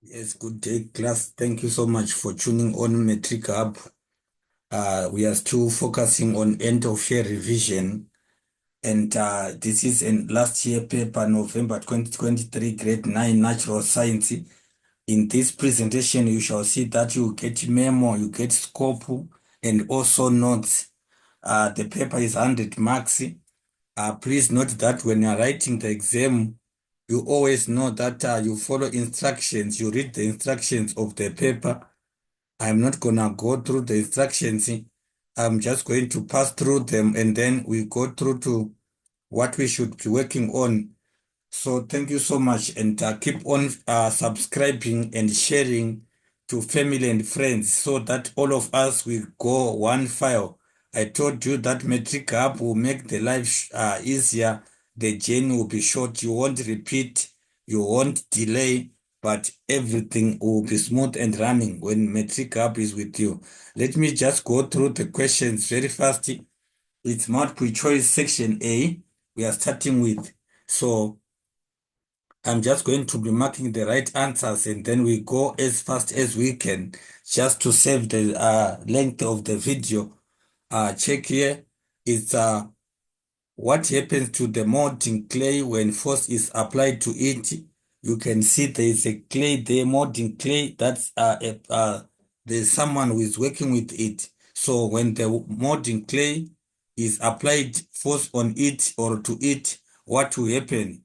Yes, good day, class. Thank you so much for tuning on Metric Hub. We are still focusing on end of year revision, and this is in last year paper, November 2023, grade 9, natural science. In this presentation, you shall see that you get memo, you get scope, and also notes. The paper is 100 marks. Please note that when you're writing the exam, you always know that you follow instructions, you read the instructions of the paper. I'm not gonna go through the instructions. I'm just going to pass through them and then we go through to what we should be working on. So thank you so much and keep on subscribing and sharing to family and friends so that all of us will go one file. I told you that Metric Hub will make the life easier. The journey will be short. You won't repeat. You won't delay, but everything will be smooth and running when Metric Hub is with you. Let me just go through the questions very fast. It's multiple choice section A we are starting with. So I'm just going to be marking the right answers and then we go as fast as we can just to save the length of the video. Check here. It's what happens to the molding clay when force is applied to it. You can see there is a clay there, molding clay. That's there's someone who is working with it. So when the molding clay is applied force on it or to it, what will happen?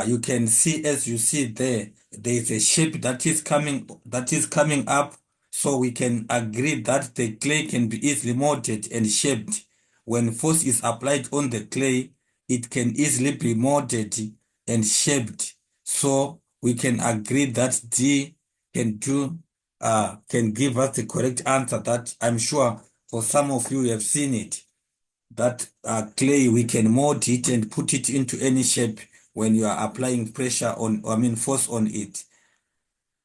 You can see as you see there is a shape that is coming up, so we can agree that the clay can be easily molded and shaped. When force is applied on the clay, it can easily be molded and shaped. So we can agree that D can give us the correct answer. That I'm sure for some of you have seen it, that clay, we can mold it and put it into any shape when you are applying pressure on, I mean, force on it.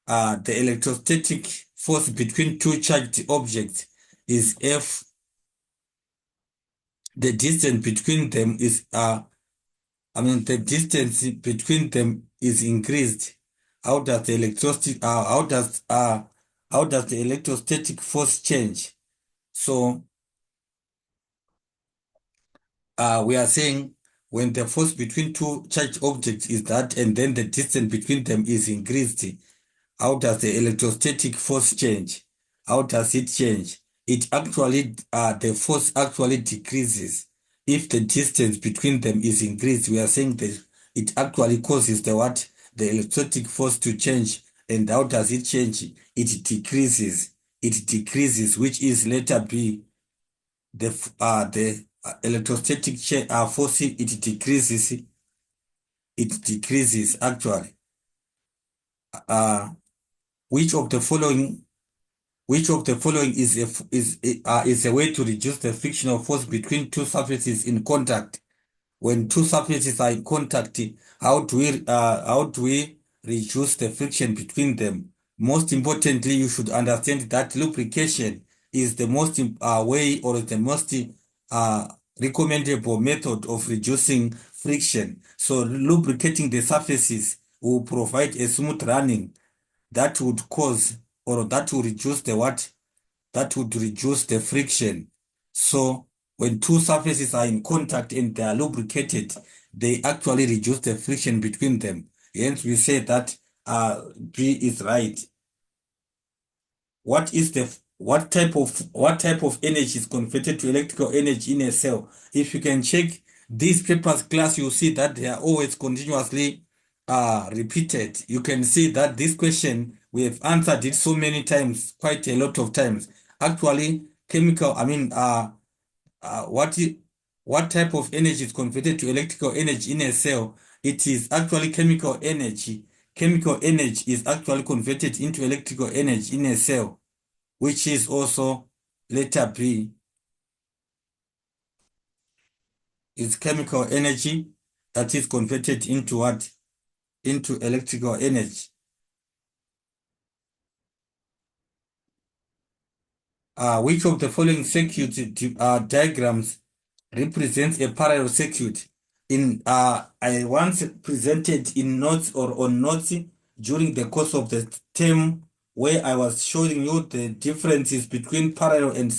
The electrostatic force between two charged objects is F. The distance between them is, the distance between them is increased. How does the electrostatic force change? So we are saying when the force between two charged objects is that, and then the distance between them is increased, how does the electrostatic force change? How does it change? It actually, the force actually decreases. If the distance between them is increased, we are saying that it actually causes the what? The electrostatic force to change. And how does it change? It decreases. It decreases, which is letter B. The electrostatic force, it decreases. It decreases actually. Uh, which of the following Which of the following is a way to reduce the frictional force between two surfaces in contact? When two surfaces are in contact, how do we reduce the friction between them? Most importantly, you should understand that lubrication is the most way, or the most uh, recommendable method of reducing friction. So lubricating the surfaces will provide a smooth running that would cause, or that will reduce the what? That would reduce the friction. So when two surfaces are in contact and they are lubricated, they actually reduce the friction between them. Hence, we say that B is right. What type of energy is converted to electrical energy in a cell? If you can check these papers class, you'll see that they are always continuously repeated. You can see that this question we have answered it so many times, quite a lot of times. Actually, chemical, what type of energy is converted to electrical energy in a cell? It is actually chemical energy. Chemical energy is actually converted into electrical energy in a cell, which is also letter B. It's chemical energy that is converted into what? Into electrical energy. Which of the following circuit diagrams represents a parallel circuit? I once presented in notes or on notes during the course of the term, where I was showing you the differences between parallel and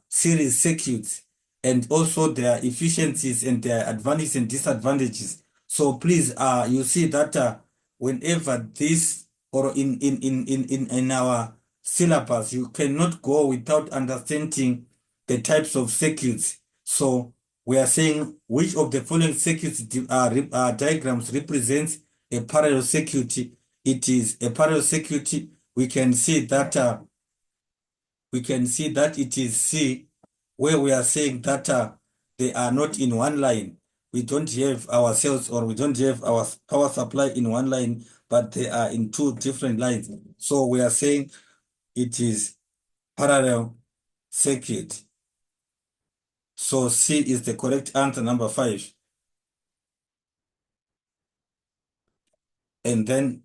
series circuits, and also their efficiencies and their advantages and disadvantages. So please, you see that whenever this or in our syllabus, you cannot go without understanding the types of circuits. So we are saying which of the following circuits diagrams represents a parallel circuit. It is a parallel circuit. We can see that it is C, where we are saying that they are not in one line. We don't have our cells, or we don't have our power supply in one line, but they are in two different lines. So we are saying it is parallel circuit. So C is the correct answer, number 5. And then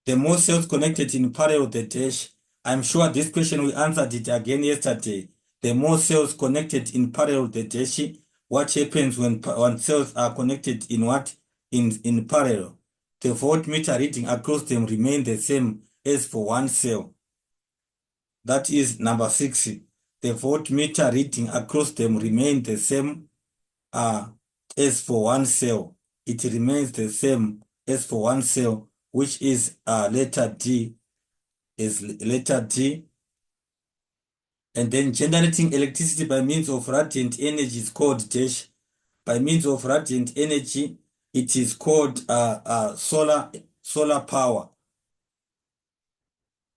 the more cells connected in parallel the dash. I'm sure this question we answered it again yesterday. The more cells connected in parallel the dash. What happens when cells are connected in what? In parallel. The voltmeter reading across them remain the same as for one cell. That is number 6. The voltmeter reading across them remain the same as for one cell. It remains the same as for one cell, which is letter D. Is letter D. And then generating electricity by means of radiant energy is called dash. By means of radiant energy, it is called solar power.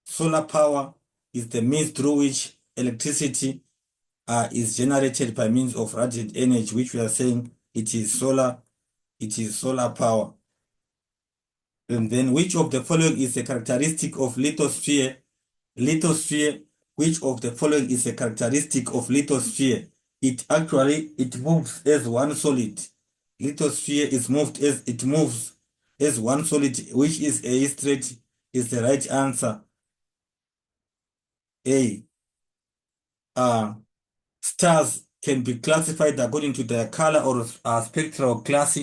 Solar power is the means through which electricity is generated by means of radiant energy, which we are saying it is solar power. And then which of the following is a characteristic of lithosphere? Lithosphere, which of the following is a characteristic of lithosphere? It moves as one solid. Lithosphere moves as one solid, which is A straight is the right answer. A. Stars can be classified according to their color or spectral class.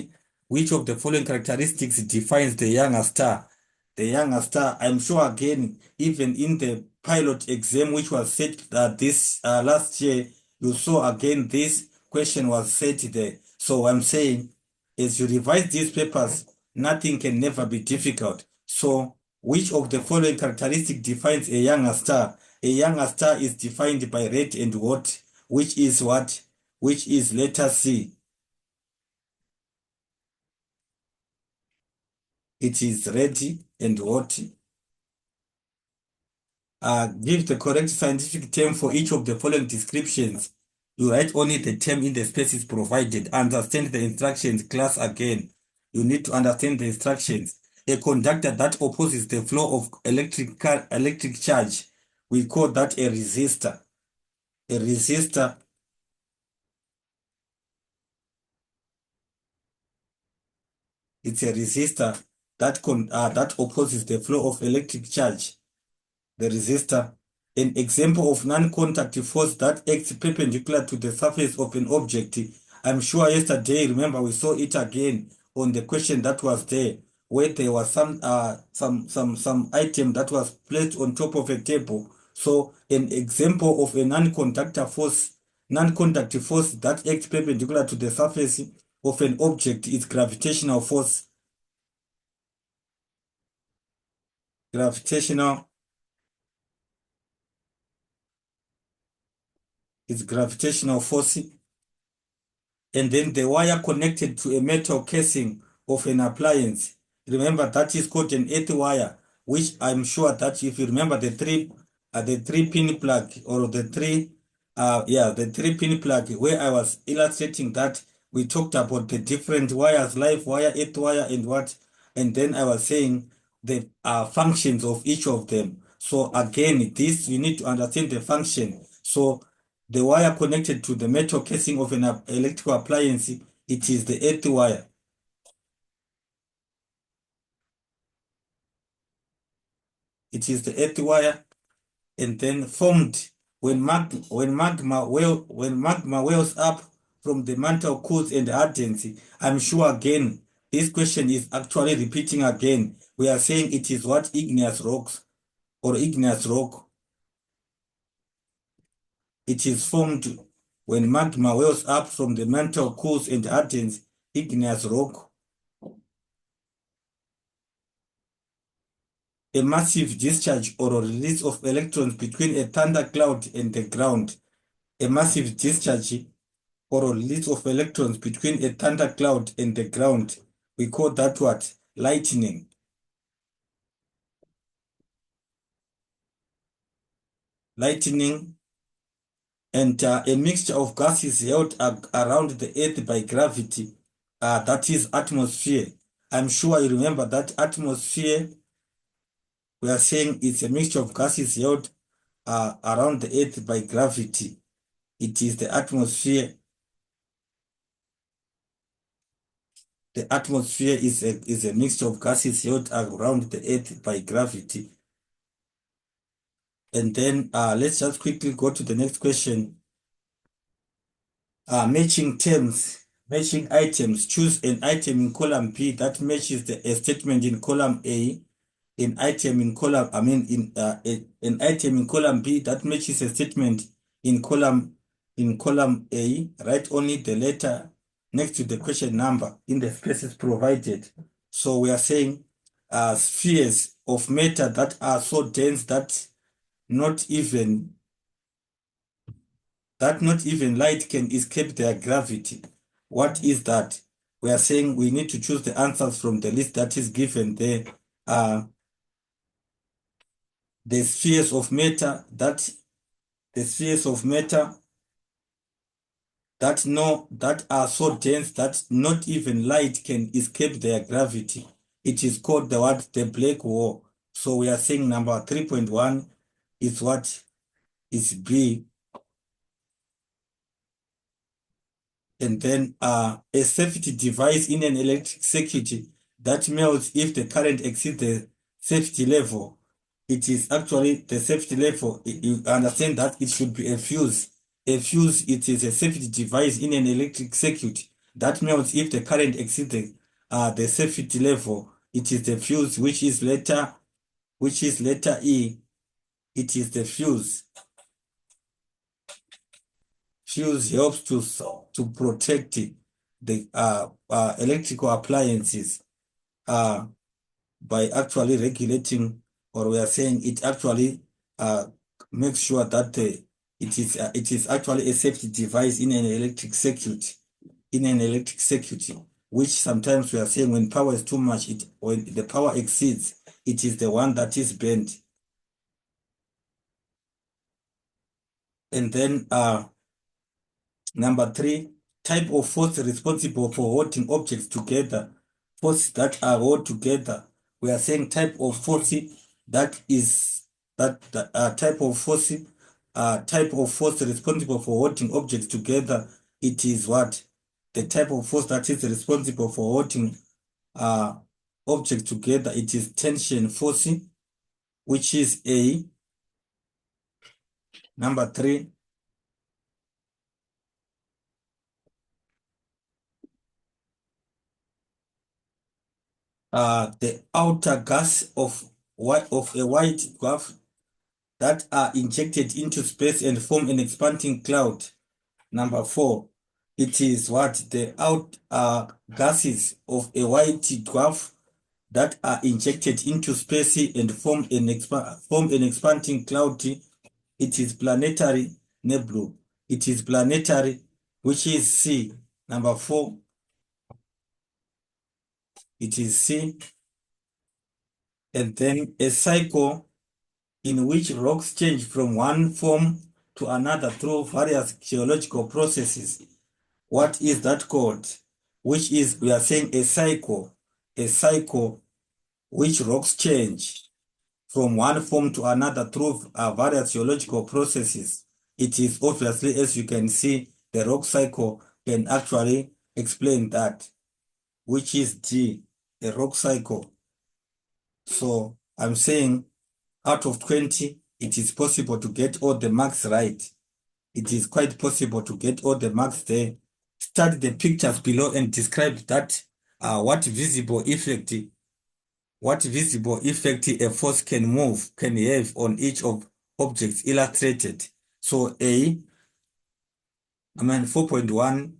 Which of the following characteristics defines the younger star? The younger star, I'm sure again, even in the pilot exam, which was set this last year, you saw again this question was set there. So I'm saying, as you revise these papers, nothing can never be difficult. So which of the following characteristic defines a younger star? A younger star is defined by red and what? Which is what? Which is letter C. It is red and what? Give the correct scientific term for each of the following descriptions. You write only the term in the spaces provided. Understand the instructions. Class again. You need to understand the instructions. A conductor that opposes the flow of electric charge, we call that a resistor. A resistor it's a resistor that opposes the flow of electric charge. The resistor, an example of non-contact force that acts perpendicular to the surface of an object. I'm sure yesterday, remember, we saw it again on the question that was there, where there was some item that was placed on top of a table. So an example of a non-contact force that acts perpendicular to the surface of an object is gravitational force. Gravitational is gravitational force. And then the wire connected to a metal casing of an appliance. Remember, that is called an earth wire, which I'm sure that if you remember the three pin plug, or the three pin plug, where I was illustrating that we talked about the different wires, live wire, earth wire, and what, and then I was saying the functions of each of them. So again, this you need to understand the function. So the wire connected to the metal casing of an electrical appliance, it is the earth wire. It is the earth wire, and then formed when magma wells up from the mantle, cools and hardens. I'm sure again this question is actually repeating again. We are saying it is what igneous rocks or igneous rock. It is formed when magma wells up from the mantle, cools and hardens. Igneous rock. A massive discharge or release of electrons between a thundercloud and the ground. A massive discharge or release of electrons between a thundercloud and the ground. We call that what? Lightning. Lightning. And a mixture of gases held around the earth by gravity. That is atmosphere. I'm sure you remember that atmosphere. We are saying it's a mixture of gases held around the earth by gravity. It is the atmosphere. The atmosphere is a mixture of gases held around the earth by gravity. And then let's just quickly go to the next question. Matching terms, matching items. Choose an item in column B that matches a statement in column A. An item in column, an item in column B that matches a statement in column A. Write only the letter next to the question number in the spaces provided. So we are saying spheres of matter that are so dense that not even light can escape their gravity. What is that? We are saying we need to choose the answers from the list that is given there. The spheres of matter that are so dense that not even light can escape their gravity. It is called the black hole. So we are saying number 3.1 is what is B. And then a safety device in an electric circuit that melts if the current exceeds the safety level. It is actually the safety level. You understand that it should be a fuse. A fuse, it is a safety device in an electric circuit that melts if the current exceeds the safety level. It is the fuse, which is letter E. It is the fuse. Fuse helps to protect the electrical appliances by actually regulating, or we are saying it actually makes sure that it is actually a safety device in an electric circuit. Which sometimes we are saying when power is too much, when the power exceeds, it is the one that is bent. And then number 3, type of force responsible for holding objects together. Forces that are held together. We are saying type of force type of force responsible for holding objects together. It is what? The type of force that is responsible for holding objects together. It is tension force, which is A. Number 3. The outer gas of a white dwarf that are injected into space and form an expanding cloud. Number 4, it is what? The gases of a white dwarf that are injected into space and form an expanding cloud. It is planetary nebula. It is planetary, which is C. Number 4, it is C. And then a cycle in which rocks change from one form to another through various geological processes. What is that called? Which is, we are saying a cycle which rocks change from one form to another through various geological processes. It is obviously, as you can see, the rock cycle can actually explain that, which is D, a rock cycle. So I'm saying out of 20, it is possible to get all the marks right. It is quite possible to get all the marks there. Study the pictures below and describe that what visible effect a force can have on each of objects illustrated. So A, I mean 4.1,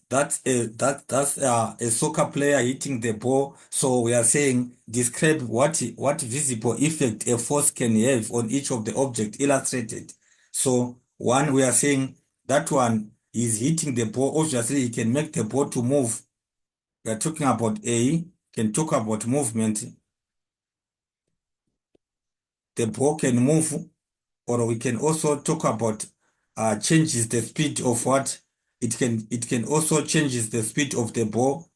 that's a soccer player hitting the ball. So we are saying describe what visible effect a force can have on each of the object illustrated. So one, we are saying that one is hitting the ball. Obviously, he can make the ball to move. We are talking about A, can talk about movement. The ball can move, or we can also talk about changes the speed of what it can also changes the speed of the ball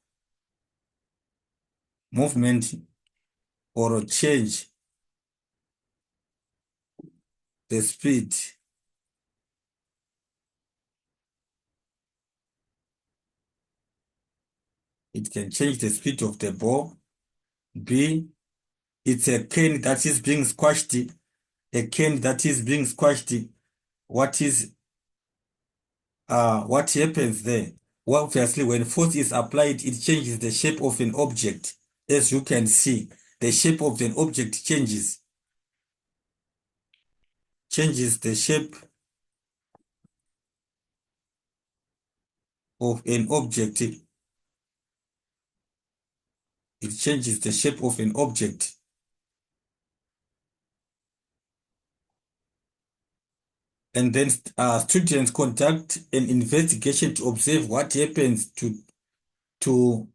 movement, or change the speed. It can change the speed of the ball. B, it's a cane that is being squashed. A cane that is being squashed. What is what happens there? Well, obviously, when force is applied, it changes the shape of an object. As you can see, the shape of an object changes the shape of an object. It changes the shape of an object. And then students conduct an investigation to observe what happens to two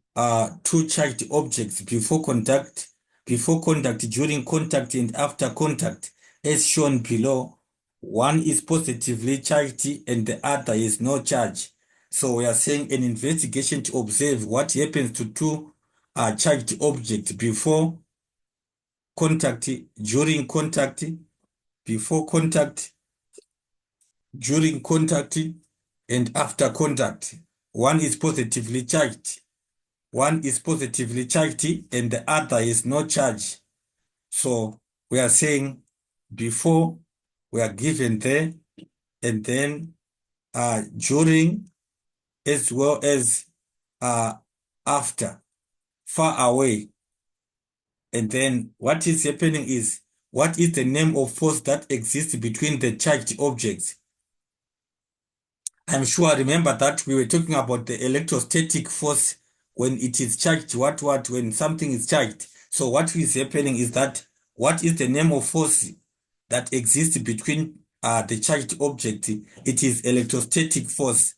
charged objects before contact, during contact, and after contact, as shown below. One is positively charged and the other is no charge. So we are saying an investigation to observe what happens to two charged objects before contact, during contact, before contact, during contact, and after contact. One is positively charged. One is positively charged and the other is no charge. So we are saying before we are given there, and then during, as well as uh, after, far away. And then what is happening is, what is the name of force that exists between the charged objects? I'm sure I remember that we were talking about the electrostatic force when it is charged, when something is charged. So what is happening is that, what is the name of force that exists between the charged object? It is electrostatic force.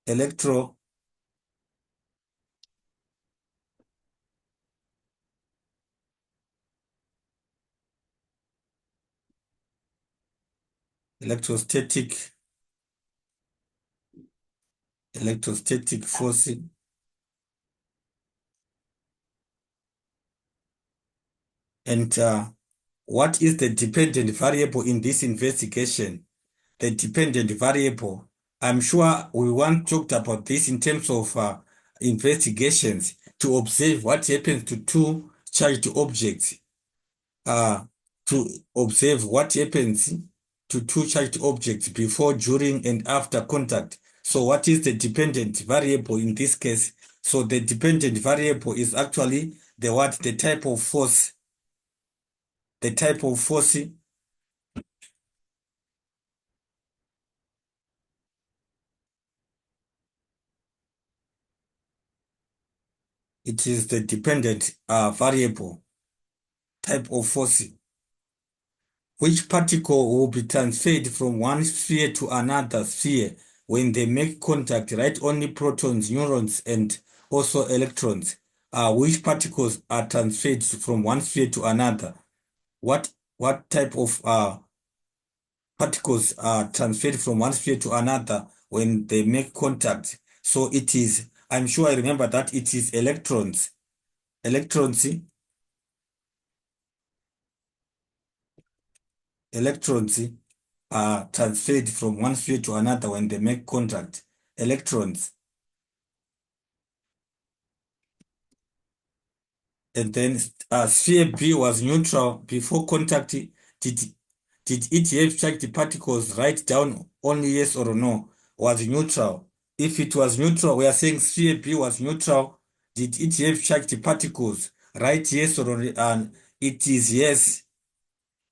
Electro, electrostatic, electrostatic force. And what is the dependent variable in this investigation? The dependent variable, I'm sure we once talked about this in terms of investigations to observe what happens to two charged objects. Uh, to observe what happens to two charged objects before, during, and after contact. So what is the dependent variable in this case? So the dependent variable is actually the type of force, the type of force. It is the dependent variable, type of force. Which particle will be transferred from one sphere to another sphere when they make contact? Right? Only protons, neurons, and also electrons. Which particles are transferred from one sphere to another? What type of particles are transferred from one sphere to another when they make contact? So it is, I'm sure I remember that it is electrons. Electrons, electrons are transferred from one sphere to another when they make contact. Electrons. And then sphere B was neutral before contact. Did it have charged particles? Write down only yes or no. was neutral. If it was neutral, we are saying sphere B was neutral. Did it have charged particles? Right, yes, or and it is yes,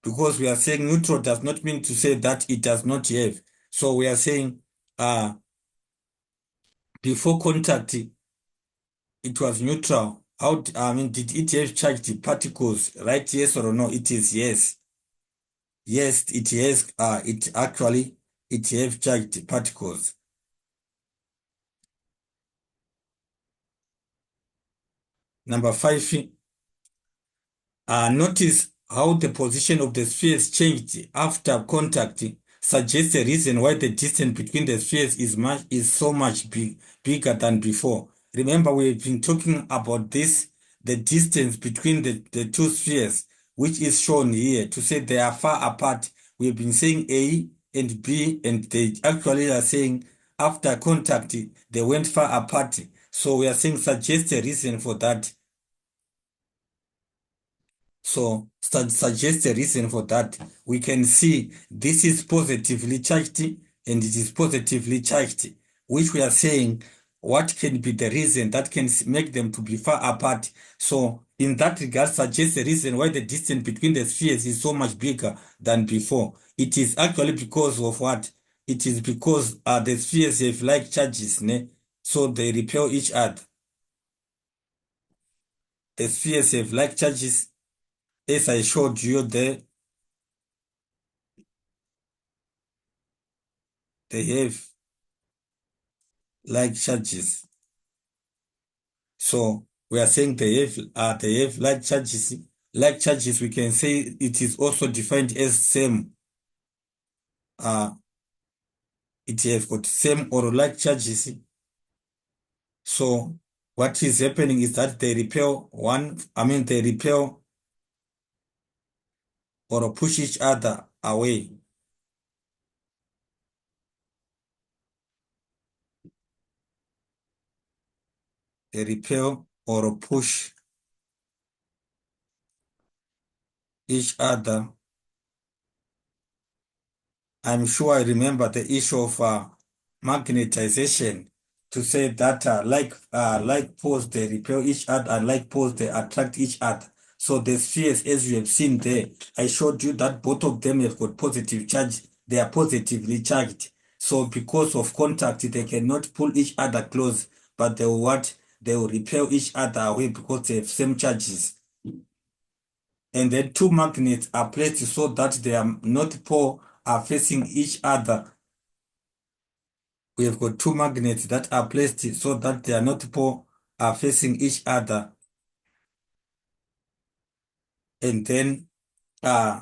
because we are saying neutral does not mean to say that it does not have. So we are saying before contact, it was neutral. I mean, did it have charged particles? Right, yes or no? It is yes. Yes, it has. It have charged particles. Number 5. Notice how the position of the spheres changed after contact suggests a reason why the distance between the spheres is so much bigger than before. Remember, we've been talking about this, the distance between the two spheres, which is shown here to say they are far apart. We've been saying A and B, and they actually are saying after contact, they went far apart. So we are saying suggest a reason for that. So suggest a reason for that. We can see this is positively charged and it is positively charged, which we are saying what can be the reason that can make them to be far apart. So in that regard, suggest a reason why the distance between the spheres is so much bigger than before. It is actually because of what? It is because the spheres have like charges, ne? So they repel each other. The spheres have like charges, as I showed you there. They have like charges. So we are saying they have like charges. Like charges, we can say it is also defined as same. Uh, it have got same or like charges. So what is happening is that they repel one. I mean, they repel or push each other away. They repel or push each other. I'm sure I remember the issue of magnetization to say that like poles they repel each other and like poles they attract each other. So the spheres, as you have seen there, I showed you that both of them have got positive charge. They are positively charged. So because of contact, they cannot pull each other close, but they will what? They will repel each other away because they have same charges. And then two magnets are placed so that they are not pole are facing each other. We have got two magnets that are placed so that they are not pole are facing each other. And then uh,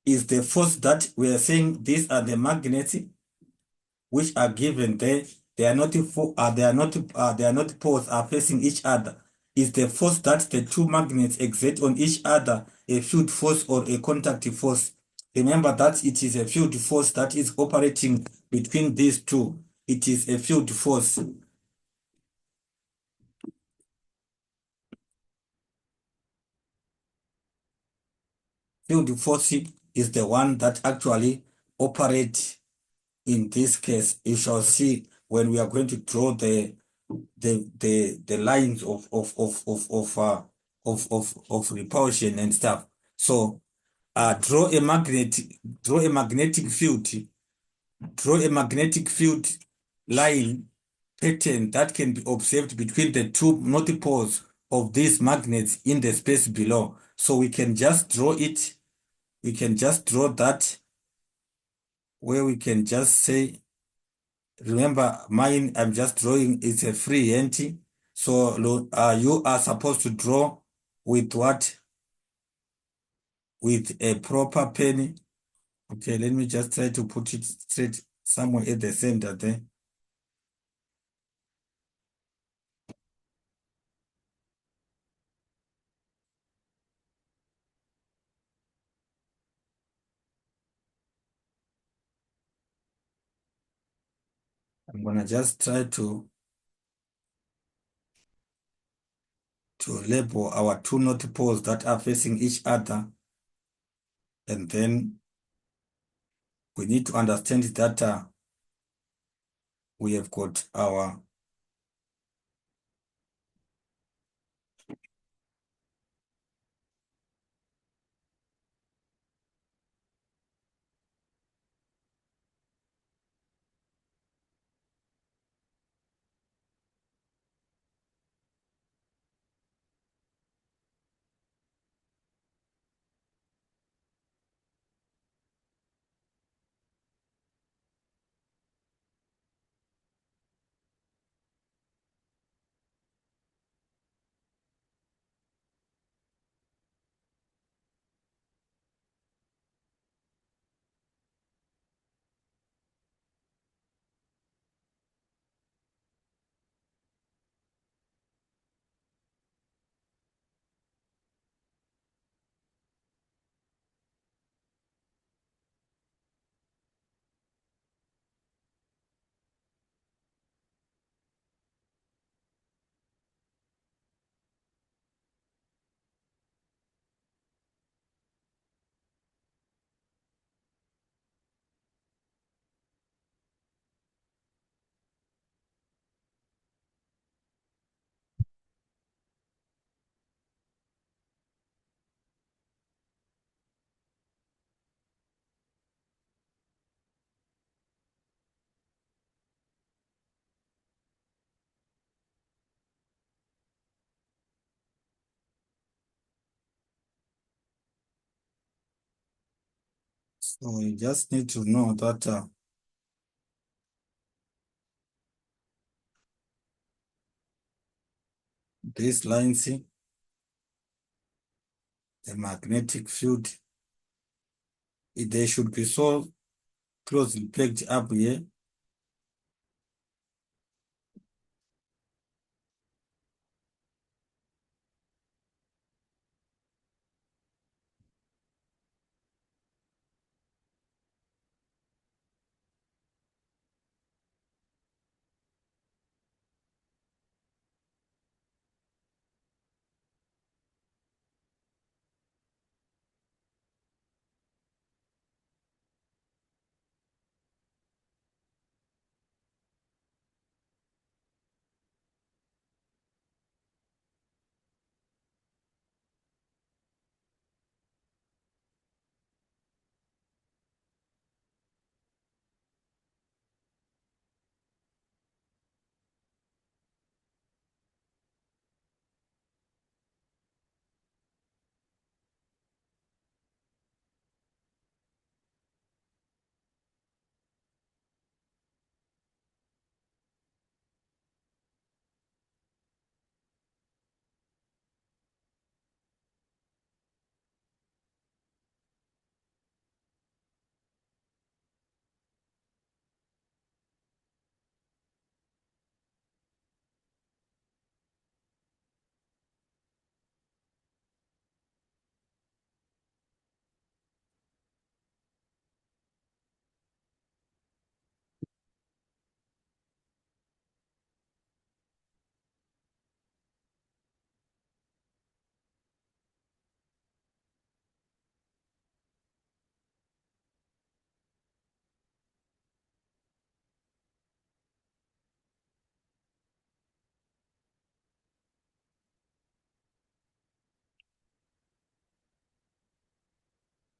is the force that we are saying these are the magnets which are given there. They are not poles are facing each other. Is the force that the two magnets exert on each other a field force or a contact force? Remember that it is a field force that is operating between these two. It is a field force. Field force is the one that actually operates in this case. You shall see when we are going to draw the lines of repulsion and stuff. So draw a magnetic field, draw a magnetic field line pattern that can be observed between the two north poles of these magnets in the space below. So we can just draw it. We can just draw that where we can just say, remember mine, I'm just drawing, it's a free hand. So you are supposed to draw with what? With a proper pen. Okay, let me just try to put it straight somewhere at the center there. I'm gonna just try to label our two north poles that are facing each other, and then we need to understand that we have got our so you just need to know that these lines, the magnetic field, they should be so closely plugged up here.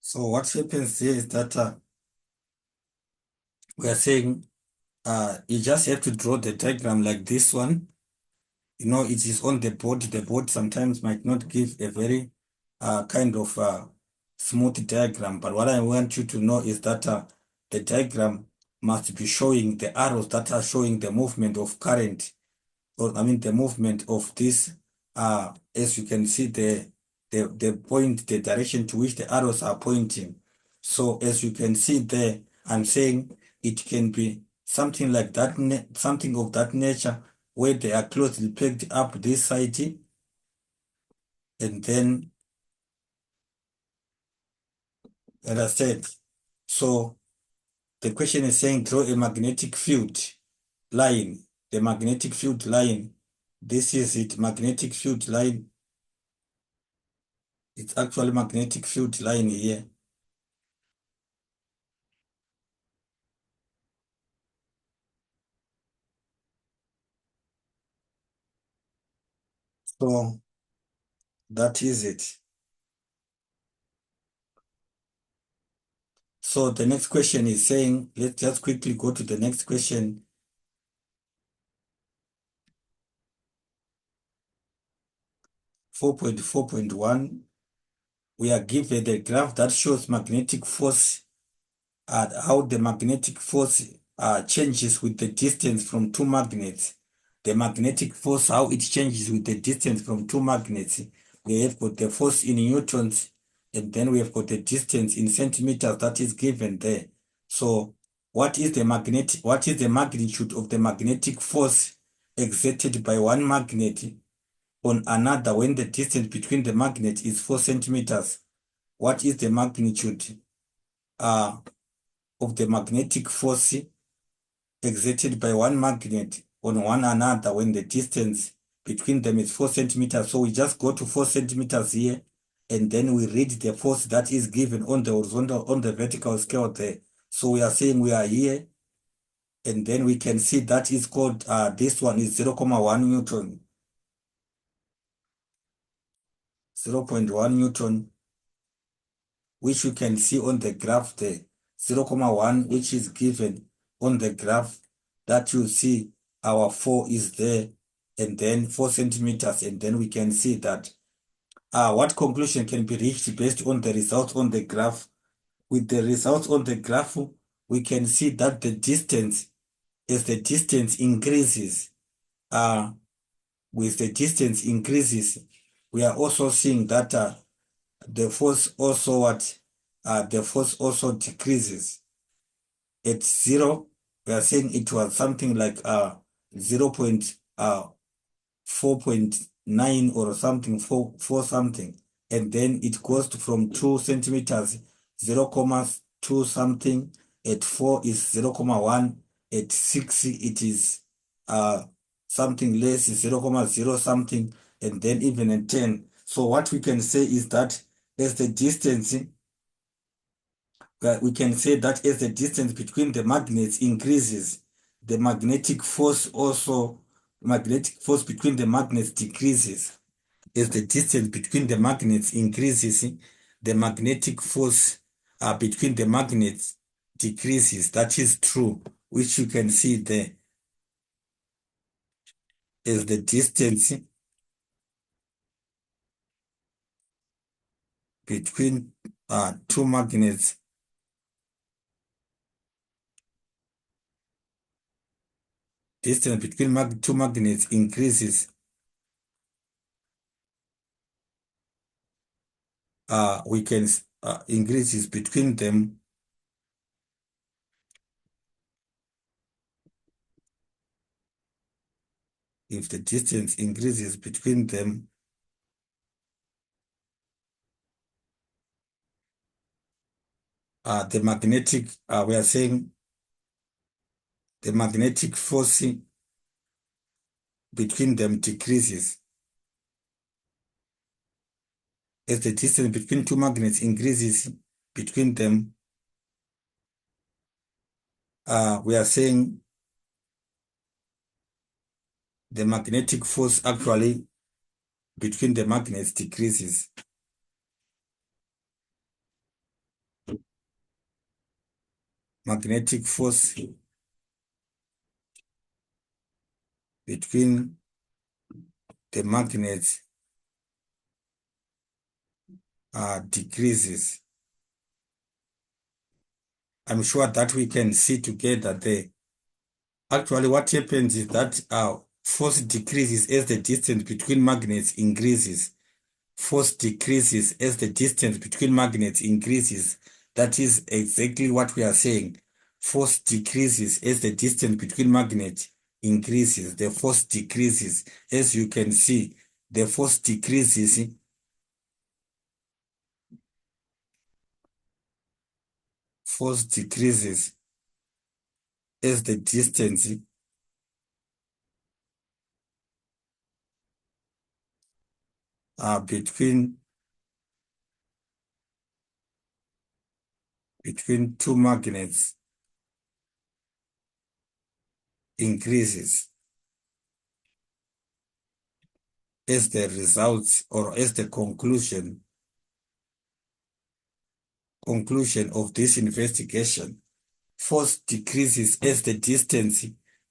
So what happens here is that we are saying you just have to draw the diagram like this one. You know, it is on the board. The board sometimes might not give a very kind of smooth diagram. But what I want you to know is that the diagram must be showing the arrows that are showing the movement of current, or I mean the movement of this. As you can see, the point, the direction to which the arrows are pointing. So as you can see there, I'm saying it can be something like that, something of that nature, where they are closely packed up this side, and then, as I said, so the question is saying draw a magnetic field line. The magnetic field line, this is it, magnetic field line. It's actually magnetic field line here. So that is it. So the next question is saying, let's just quickly go to the next question. Four point 4.1. We are given the graph that shows magnetic force, how the magnetic force changes with the distance from two magnets. The magnetic force, how it changes with the distance from two magnets. We have got the force in newtons, and then we have got the distance in centimeters that is given there. So what is the magnitude of the magnetic force exerted by one magnet on another when the distance between the magnet is 4 centimeters? What is the magnitude of the magnetic force exerted by one magnet on one another when the distance between them is 4 centimeters? So we just go to 4 centimeters here, and then we read the force that is given on the horizontal, on the vertical scale there. So we are saying we are here, and then we can see that is called, this one is 0.1 Newton. 0.1 Newton, which you can see on the graph there. 0.1, which is given on the graph, that you see our 4 is there, and then 4 centimeters, and then we can see that what conclusion can be reached based on the results on the graph. With the results on the graph, we can see that the distance, as the distance increases, with the distance increases, we are also seeing that the force also the force also decreases. At 0, we are saying it was something like 4.9 or something, 4 something, and then it goes from 2 centimeters, 0.2 something. At 4 is 0.1. At 6 it is something less, 0.0 something, and then even at 10. So what we can say is that as the distance, we can say that as the distance between the magnets increases, the magnetic force between the magnets decreases. As the distance between the magnets increases, the magnetic force between the magnets decreases. That is true, which you can see there. As the distance between two magnets, distance between two magnets increases, we can increases between them. If the distance increases between them, the magnetic, we are saying the magnetic force between them decreases. As the distance between two magnets increases between them, we are saying the magnetic force actually between the magnets decreases. Magnetic force between the magnets decreases. I'm sure that we can see together there. Actually, what happens is that force decreases as the distance between magnets increases. Force decreases as the distance between magnets increases. That is exactly what we are saying. Force decreases as the distance between magnets increases. The force decreases. As you can see, the force decreases. Force decreases as the distance between two magnets increases. as the results or as the conclusion of this investigation. Force decreases as the distance.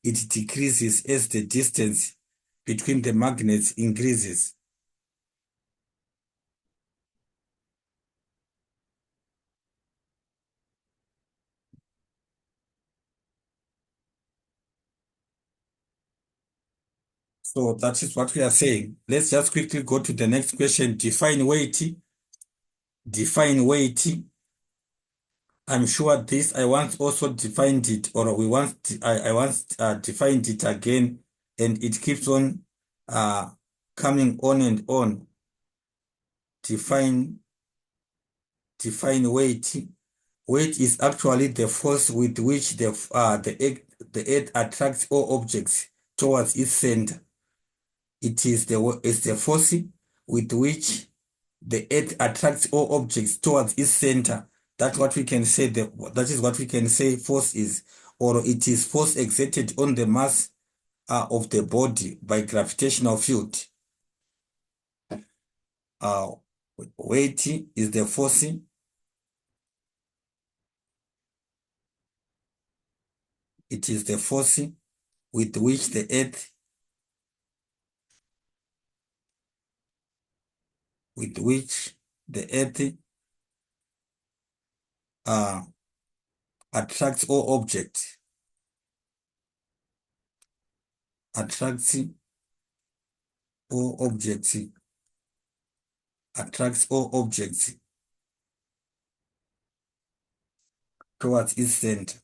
It decreases as the distance between the magnets increases. So that is what we are saying. Let's just quickly go to the next question. Define weight. Define weight. I'm sure this, I once also defined it, or I once defined it again, and it keeps on coming on and on. Define weight. Weight is actually the force with which the earth attracts all objects towards its center. It's the force with which the earth attracts all objects towards its center. That's what we can say. That is what we can say force is, or it is force exerted on the mass of the body by gravitational field. Weight is the force It is the force with which the earth uh, attracts all objects. Attracts all objects. Attracts all objects towards its center.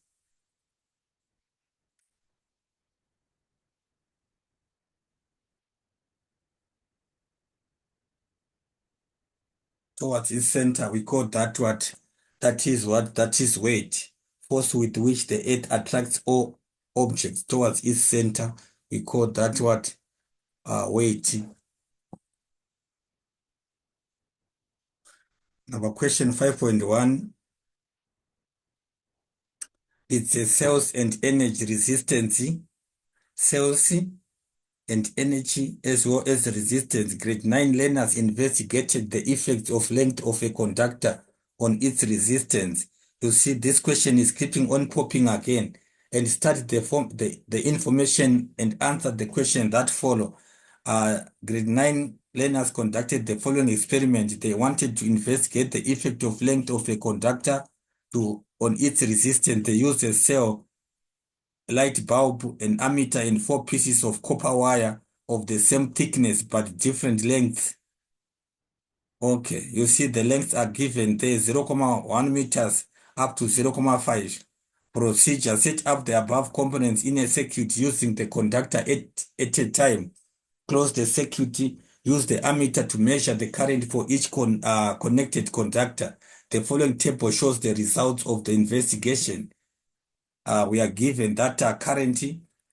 Towards its center, we call that what? That is weight. Force with which the earth attracts all objects towards its center. We call that what? Weight. Number question 5.1. It's a cells and energy resistance. Cells and energy as well as resistance. Grade 9 learners investigated the effect of length of a conductor on its resistance. You see, this question is keeping on popping again. And study the information and answer the question that follow. Grade 9 learners conducted the following experiment. They wanted to investigate the effect of length of a conductor on its resistance. They used a cell, light bulb, an ammeter, and 4 pieces of copper wire of the same thickness but different lengths. Okay, you see the lengths are given there, 0.1 meters up to 0.5. Procedure: set up the above components in a circuit using the conductor at a time. Close the circuit. Use the ammeter to measure the current for each connected conductor. The following table shows the results of the investigation. We are given that current,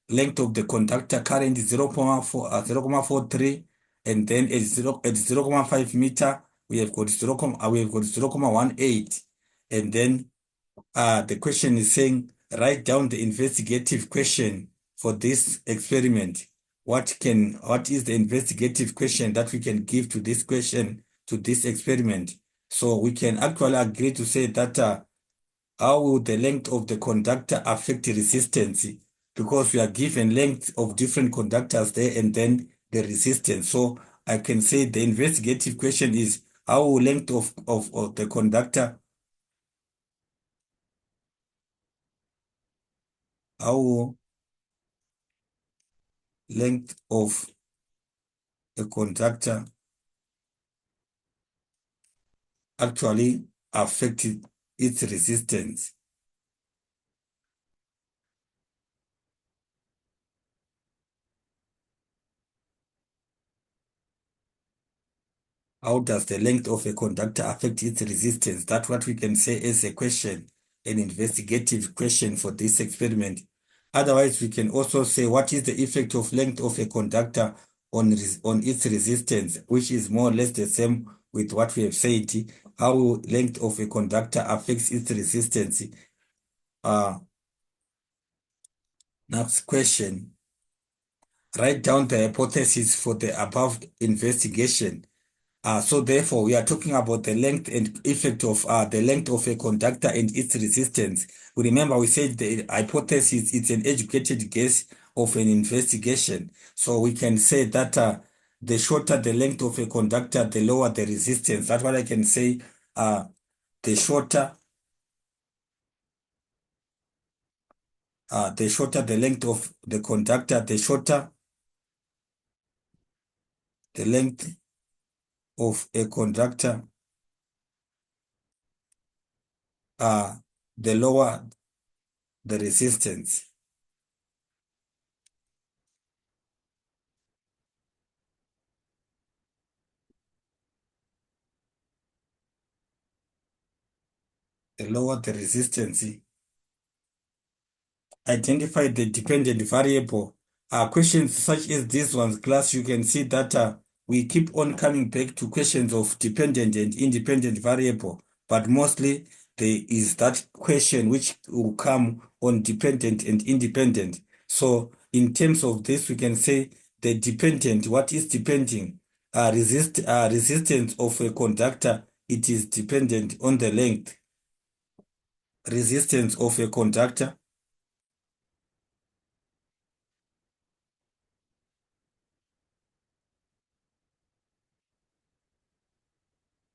length of the conductor current is 0.43, and then at 0.5 meter we have got 0.18, and then the question is saying write down the investigative question for this experiment. What is the investigative question that we can give to this question, to this experiment? So we can actually agree to say that how will the length of the conductor affect resistance? Because we are given length of different conductors there and then the resistance. So I can say the investigative question is how will length of the conductor, how will length of a conductor actually affect its resistance? How does the length of a conductor affect its resistance? That's what we can say as a question, an investigative question for this experiment. Otherwise, we can also say what is the effect of length of a conductor on its resistance, which is more or less the same with what we have said. How length of a conductor affects its resistance. Next question. write down the hypothesis for the above investigation. So therefore, we are talking about the length and effect of the length of a conductor and its resistance. We remember we said the hypothesis is an educated guess of an investigation. So we can say that the shorter the length of a conductor, the lower the resistance. That's what I can say. The shorter, the shorter the length of the conductor, the shorter the length of a conductor, uh, the lower the resistance. The lower the resistance. Identify the dependent variable. Questions such as this one's class, you can see that we keep on coming back to questions of dependent and independent variable, but mostly there is that question which will come on dependent and independent. So in terms of this, we can say the dependent, what is depending? Resistance of a conductor, it is dependent on the length. Resistance of a conductor,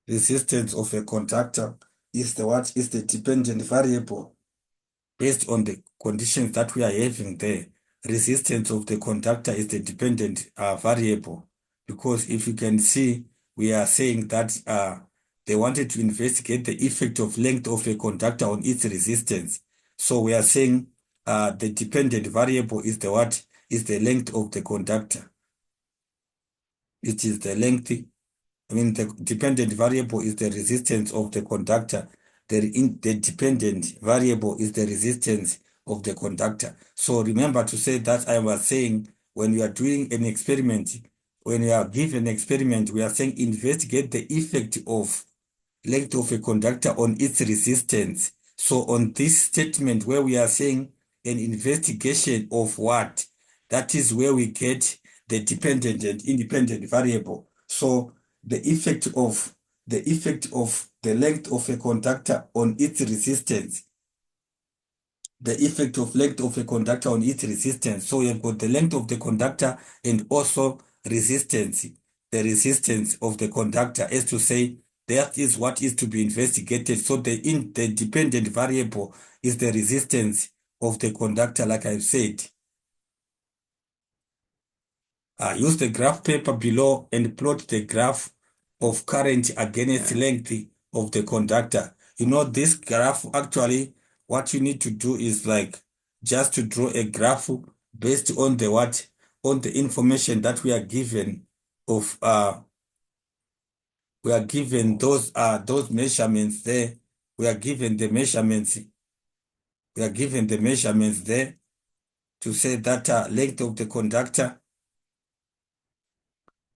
resistance of a conductor is the what is the dependent variable based on the conditions that we are having there. Resistance of the conductor is the dependent variable, because if you can see, we are saying that they wanted to investigate the effect of length of a conductor on its resistance. So we are saying the dependent variable is the what is the length of the conductor. It is the length. The dependent variable is the resistance of the conductor. The dependent variable is the resistance of the conductor. So remember to say that I was saying when you are doing an experiment, when you are given an experiment, we are saying investigate the effect of length of a conductor on its resistance. So on this statement where we are saying an investigation of what, that is where we get the dependent and independent variable. So the effect of the length of a conductor on its resistance, the effect of length of a conductor on its resistance. So you've got the length of the conductor and also resistance, the resistance of the conductor, as to say that is what is to be investigated. So the dependent variable is the resistance of the conductor, like I've said. Use the graph paper below and plot the graph of current against length of the conductor. This graph, actually, what you need to do is like just to draw a graph based on the what, on the information that we are given of, we are given those measurements there. We are given the measurements. We are given the measurements there to say that length of the conductor,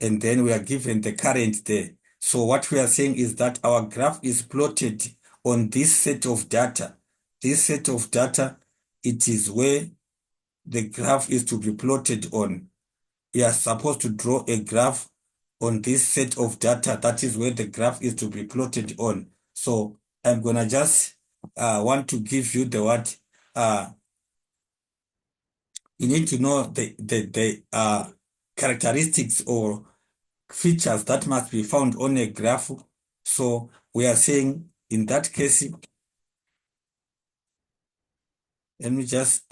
and then we are given the current there. So what we are saying is that our graph is plotted on this set of data. This set of data, it is where the graph is to be plotted on. We are supposed to draw a graph on this set of data. That is where the graph is to be plotted on. So I'm gonna just want to give you the what. You need to know the characteristics or features that must be found on a graph. So we are saying in that case, let me just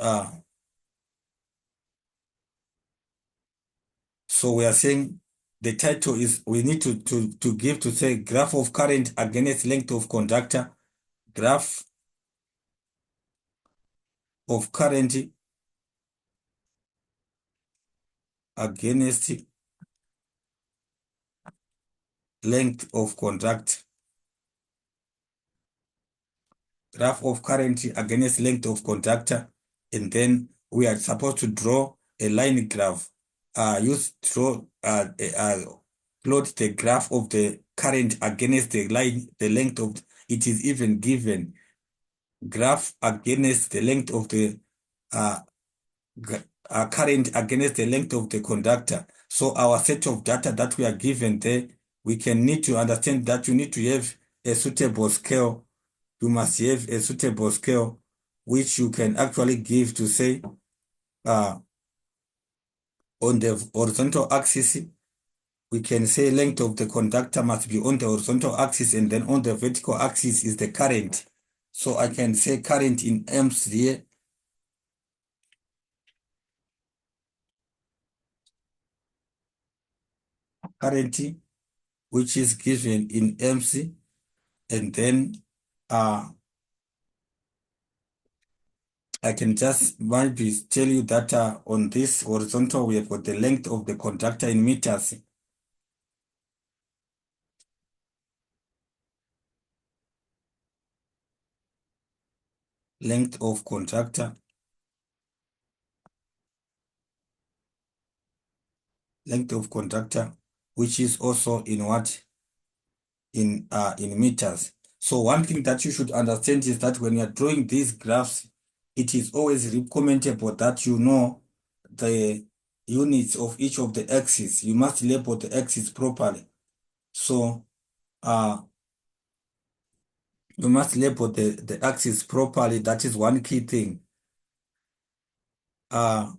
so we are saying the title is we need to give to say graph of current against length of conductor, graph of current against length of conductor, graph of current against length of conductor, and then we are supposed to draw a line graph. Plot the graph of the current against the line, the length of it is even given. Graph against the length of the current against the length of the conductor. So our set of data that we are given there, we can need to understand that you need to have a suitable scale. You must have a suitable scale which you can actually give to say on the horizontal axis, we can say length of the conductor must be on the horizontal axis, and then on the vertical axis is the current. So I can say current in amps here. Current which is given in amps, and then I can just maybe tell you that on this horizontal we have got the length of the conductor in meters. Length of conductor. Length of conductor, which is also in what? In meters. So one thing that you should understand is that when you are drawing these graphs, it is always recommendable that you know the units of each of the axes. You must label the axes properly. So you must label the axis properly. That is one key thing. I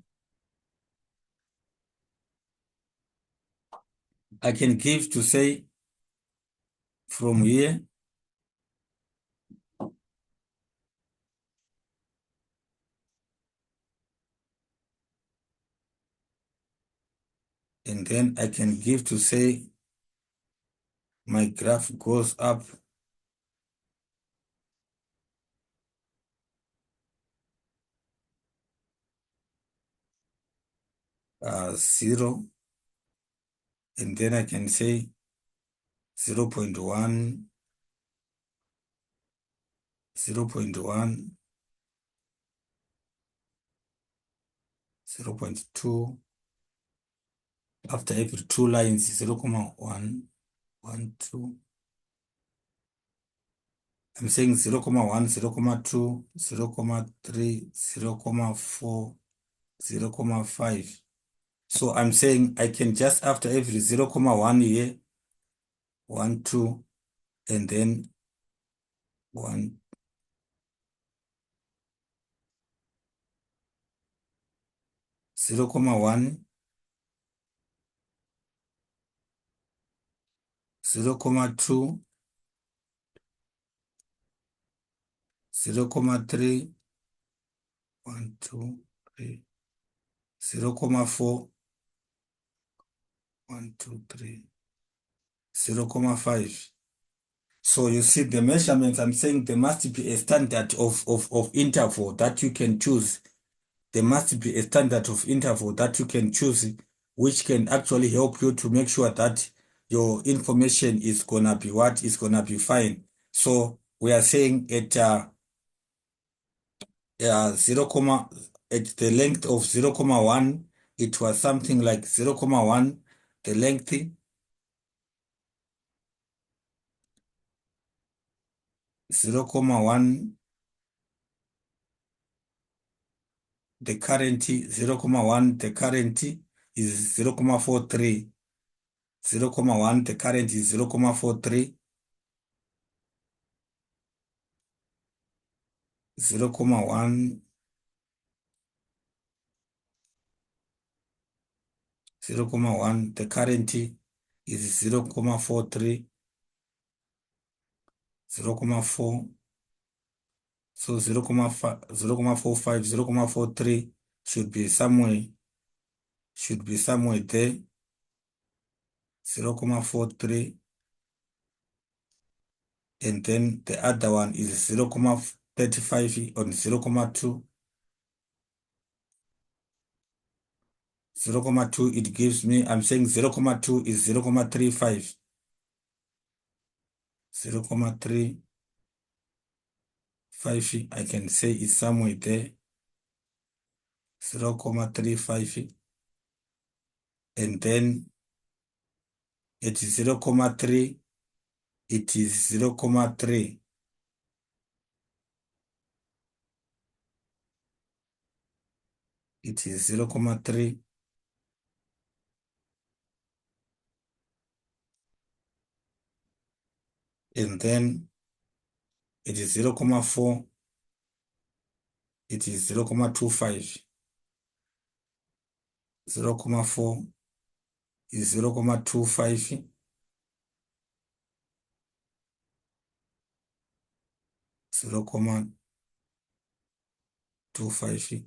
can give to say from here, and then I can give to say my graph goes up zero, and then I can say 0.1, 0.1, 0.2. After every two lines, 0.1, 1, 2. I'm saying 0.1, 0.2, 0.3, 0.4, 0.5. So I'm saying I can just after every 0.1 here, 1, 2, and then 1, 0.1, 0.2, 0.3, 1, 2, 3, 0.4, 1, 2, 3, 0.5. So you see the measurements, I'm saying there must be a standard of interval that you can choose. There must be a standard of interval that you can choose, which can actually help you to make sure that your information is gonna be what is gonna be fine. So we are saying at 0, at the length of 0.1, it was something like 0.1, the length, 0.1, the current, 0.1, the current is 0.43, 0.1, the current is 0.43, 0.1, 0.1, the current is 0.43, 0.4, so 0.5, 0.45, 0.43 should be somewhere there, 0.43, and then the other one is 0.35 on 0.2. 0.2, it gives me, I'm saying 0.2 is 0.35. 0.35, I can say is somewhere there. 0.35. And then it is 0.3. It is 0.3. it is 0.3, and then it is 0.4, it is 0.25, 0.4 is 0.25, 0.25,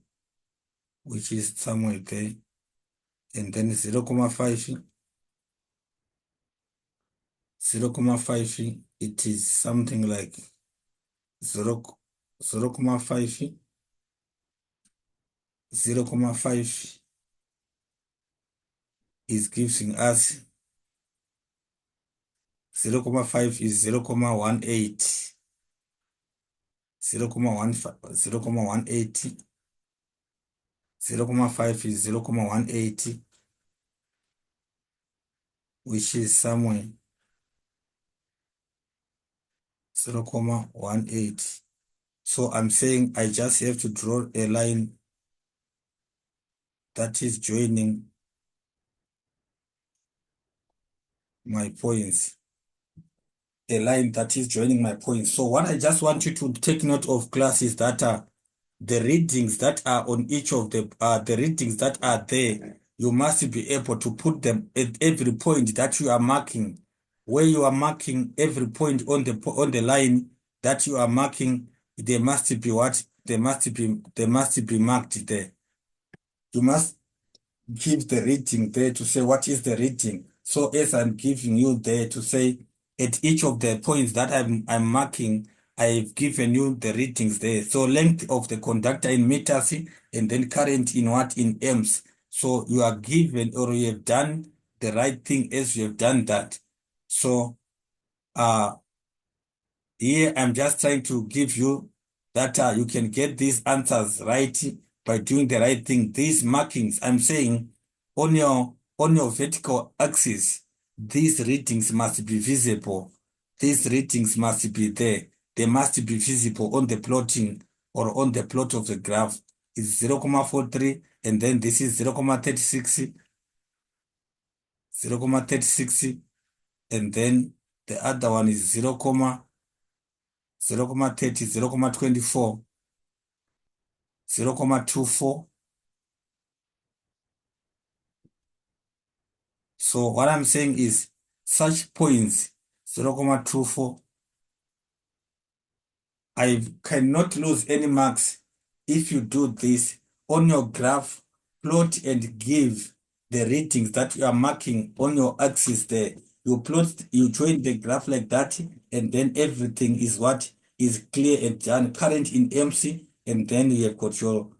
which is somewhere there, and then 0.5, 0.5, it is something like 0, 0.5, 0.5 is giving us 0.5 is 0.18, 0.15, 0.18, 0.5 is 0.18, which is somewhere 0.18. So I'm saying I just have to draw a line that is joining my points. A line that is joining my points. So what I just want you to take note of, class, is that the readings that are on each of the readings that are there, you must be able to put them at every point that you are marking. Where you are marking every point on the line that you are marking, there must be what? There must be marked there. You must give the reading there to say what is the reading. So as I'm giving you there to say at each of the points that I'm marking, I've given you the readings there. So length of the conductor in meters, and then current in what? In amps. So you are given, or you have done the right thing as you have done that. So uh here, I'm just trying to give you that you can get these answers right by doing the right thing. These markings, I'm saying, on your vertical axis, these readings must be visible. These readings must be there. They must be visible on the plotting or on the plot of the graph. It's 0.43, and then this is 0.36, 0.36, and then the other one is 0.30, 0.24, 0.24. So what I'm saying is such points, 0.24, I cannot lose any marks if you do this on your graph, plot and give the readings that you are marking on your axis there. You plot, you join the graph like that, and then everything is what is clear and done, current in MC, and then you have got your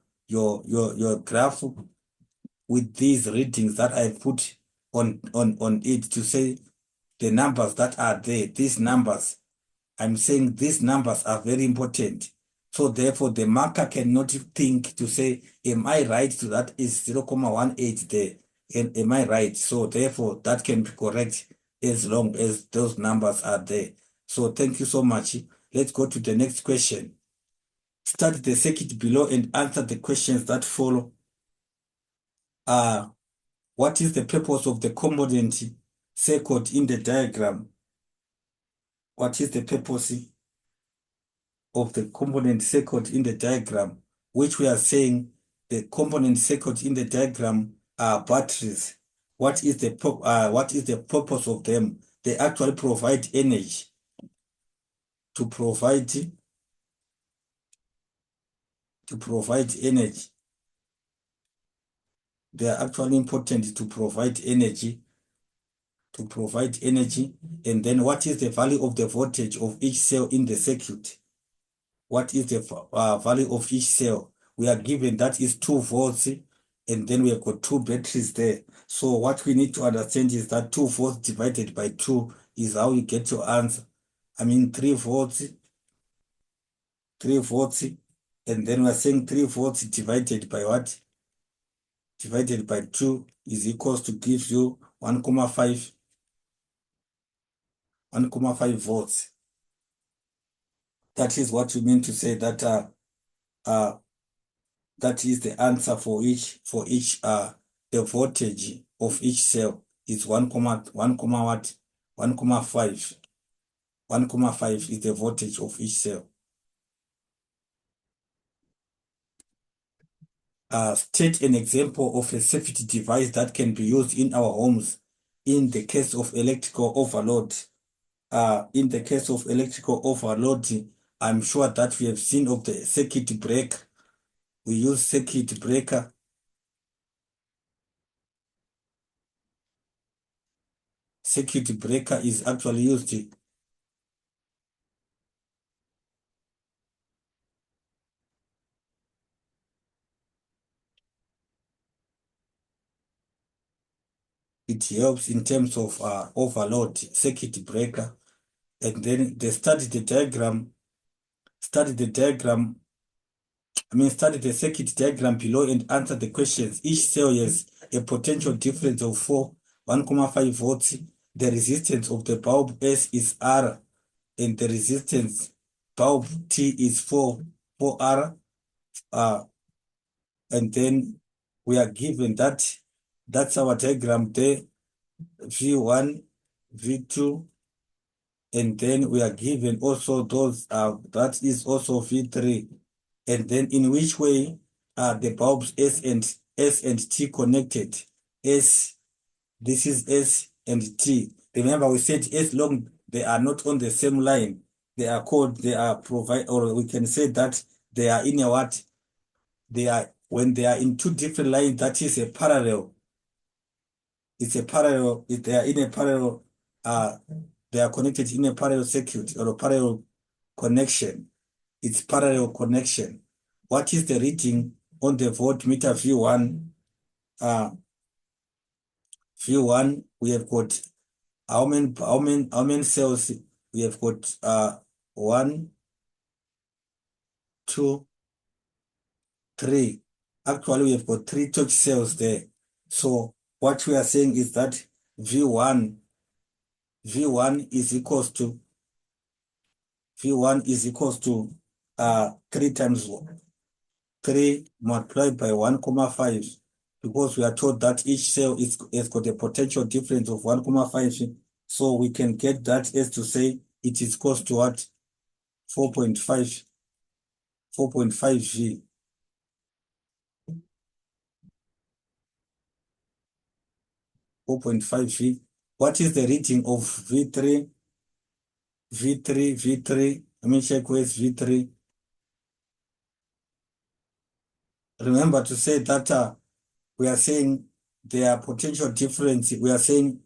graph with these readings that I put on it to say the numbers that are there, these numbers. I'm saying these numbers are very important. So therefore, the marker cannot think to say, am I right to that is 0.18 there? And am I right? So therefore, that can be correct as long as those numbers are there. So thank you so much. Let's go to the next question. Start the circuit below and answer the questions that follow. What is the purpose of the component circled in the diagram? What is the purpose of the component circled in the diagram? Which we are saying the component circled in the diagram are batteries. What is the purpose of them? They actually provide energy. To provide energy. They are actually important to provide energy. And then what is the value of the voltage of each cell in the circuit? What is the value of each cell? We are given that is 2 volts, and then we have got 2 batteries there. So what we need to understand is that 2 volts divided by 2 is how you get your answer. I mean 3 volts, 3 volts, and then we're saying 3 volts divided by what? Divided by 2 is equals to give you 1.5 volts. That is what you mean to say that That is the answer for each the voltage of each cell is 1 comma 1 comma what 1,5. 1,5 is the voltage of each cell. State an example of a safety device that can be used in our homes in the case of electrical overload. In the case of electrical overload, I'm sure that we have seen of the circuit breaker. We use circuit breaker. Circuit breaker is actually used. It helps in terms of overload, circuit breaker. And then they study the diagram, study the diagram, study the circuit diagram below and answer the questions. Each cell has a potential difference of 1,5 volts. The resistance of the bulb S is R, and the resistance bulb T is 4R. And then we are given that's our diagram there, V1, V2, and then we are given also those, that is also V3. And then in which way are the bulbs S and T connected? S, this is S and T. Remember we said as long they are not on the same line, they are provide, or we can say that they are in a what? They are, when they are in two different lines, that is a parallel. It's a parallel, if they are in a parallel, they are connected in a parallel circuit or a parallel connection. It's parallel connection. What is the reading on the voltmeter V1? V1, we have got how many cells? We have got 1, 2, 3. Actually, we have got 3 torch cells there. So what we are saying is that V1 is equals to 3 times 3 multiplied by 1,5, because we are told that each cell has got a potential difference of 1,5. So we can get that as to say it is equals to what? 4.5 V. 4.5 V. What is the reading of V3? V3. Let me check where's V3. Remember to say that we are saying their potential difference. We are saying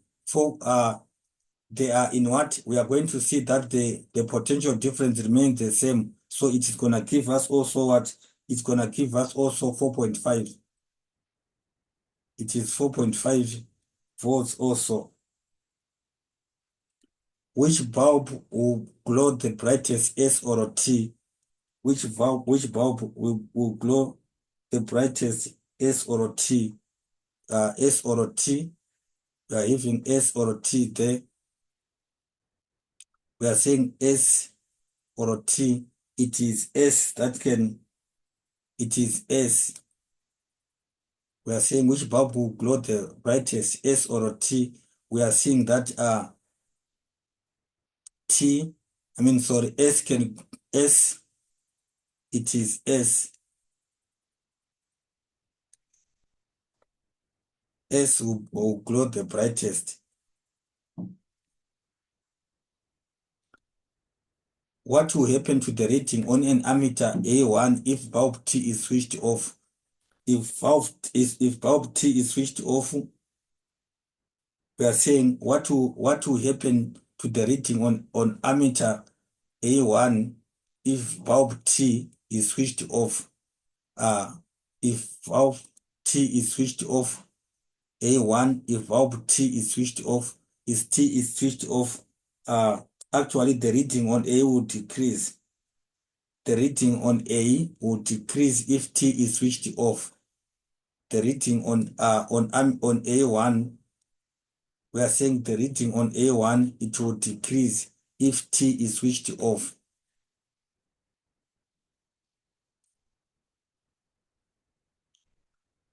they are in what? We are going to see that the potential difference remains the same. So it is going to give us also what? It's going to give us also 4.5. It is 4.5 volts also. Which bulb will glow the brightest, S or T? Which bulb will glow the brightest, S or T? S or T? We are having S or T there. We are saying S or T. It is S that can, it is S. We are saying which bulb will glow the brightest, S or T. We are seeing that S, it is S. S will glow the brightest. What will happen to the reading on an ammeter A1 if bulb T is switched off? If bulb T is switched off, we are saying what will happen to the reading on ammeter A1 if bulb T is switched off. If bulb T is switched off, A1, if bulb T is switched off, if T is switched off, actually the reading on A will decrease. The reading on A will decrease if T is switched off. The reading on A1, we are saying the reading on A1, it will decrease if T is switched off.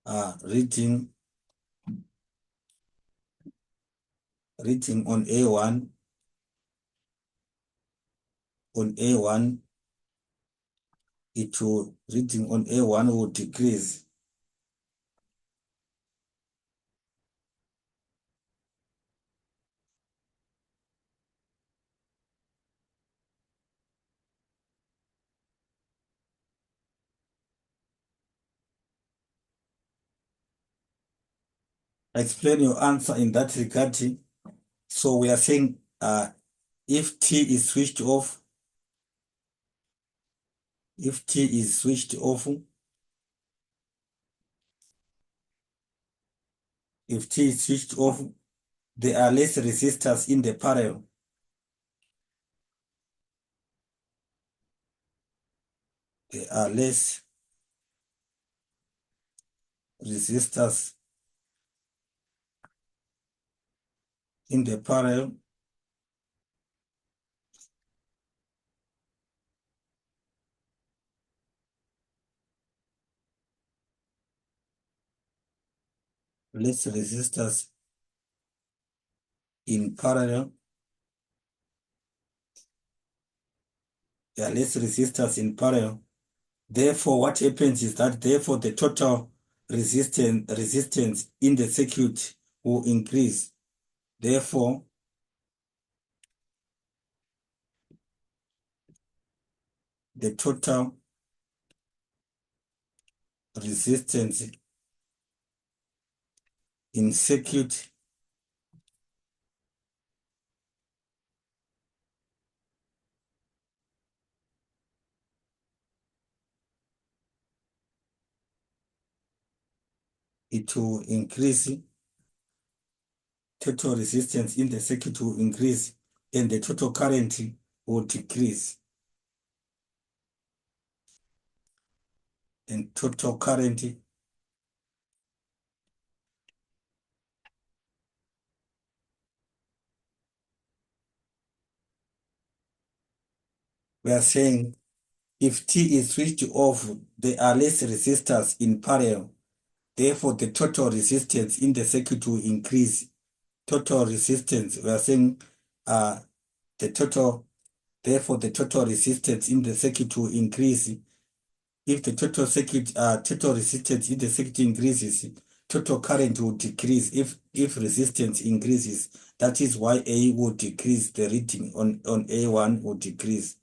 reading on A1, reading on A1 will decrease. Explain your answer in that regard. So we are saying if T is switched off, if T is switched off, if T is switched off, there are less resistors in the parallel. There are less resistors in the parallel. Less resistors in parallel. There are less resistors in parallel. Therefore, what happens is that therefore the total resistance in the circuit will increase. Therefore, the total resistance in circuit it will increase. Total resistance in the circuit will increase and the total current will decrease. And total current we are saying if T is switched off, there are less resistors in parallel. Therefore, the total resistance in the circuit will increase. Total resistance, we are saying the total, therefore the total resistance in the circuit will increase. If the total resistance in the circuit increases, total current will decrease. If resistance increases, that is why A will decrease. The reading on A1 will decrease.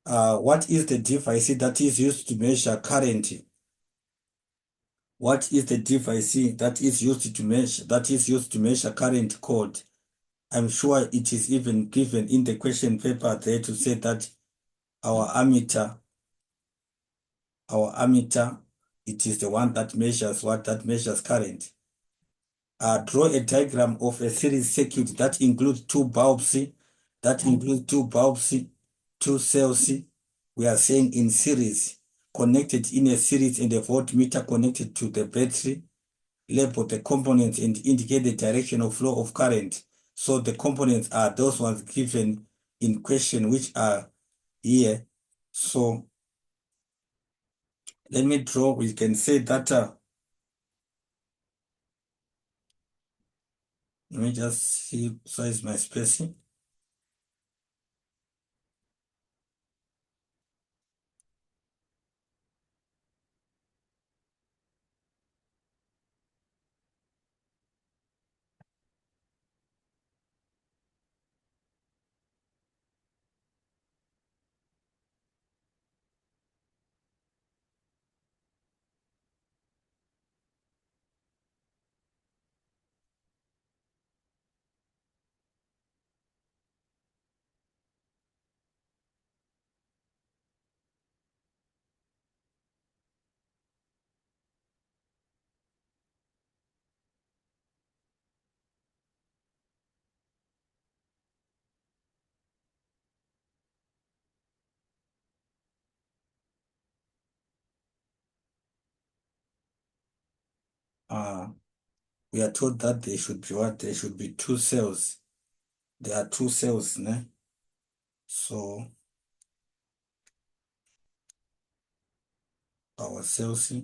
What is the device that is used to measure current? What is the device that is used to measure current called? I'm sure it is even given in the question paper there to say that our ammeter, it is the one that measures current. Draw a diagram of a series circuit that includes two bulbs, two cells. We are saying in series, connected in a series, and a voltmeter connected to the battery. Label the components and indicate the direction of flow of current. So the components are those ones given in question, which are here. So let me draw. We can say that let me just see size my spacing. We are told that there should be what? There should be two cells. There are two cells, ne? So our Celsius.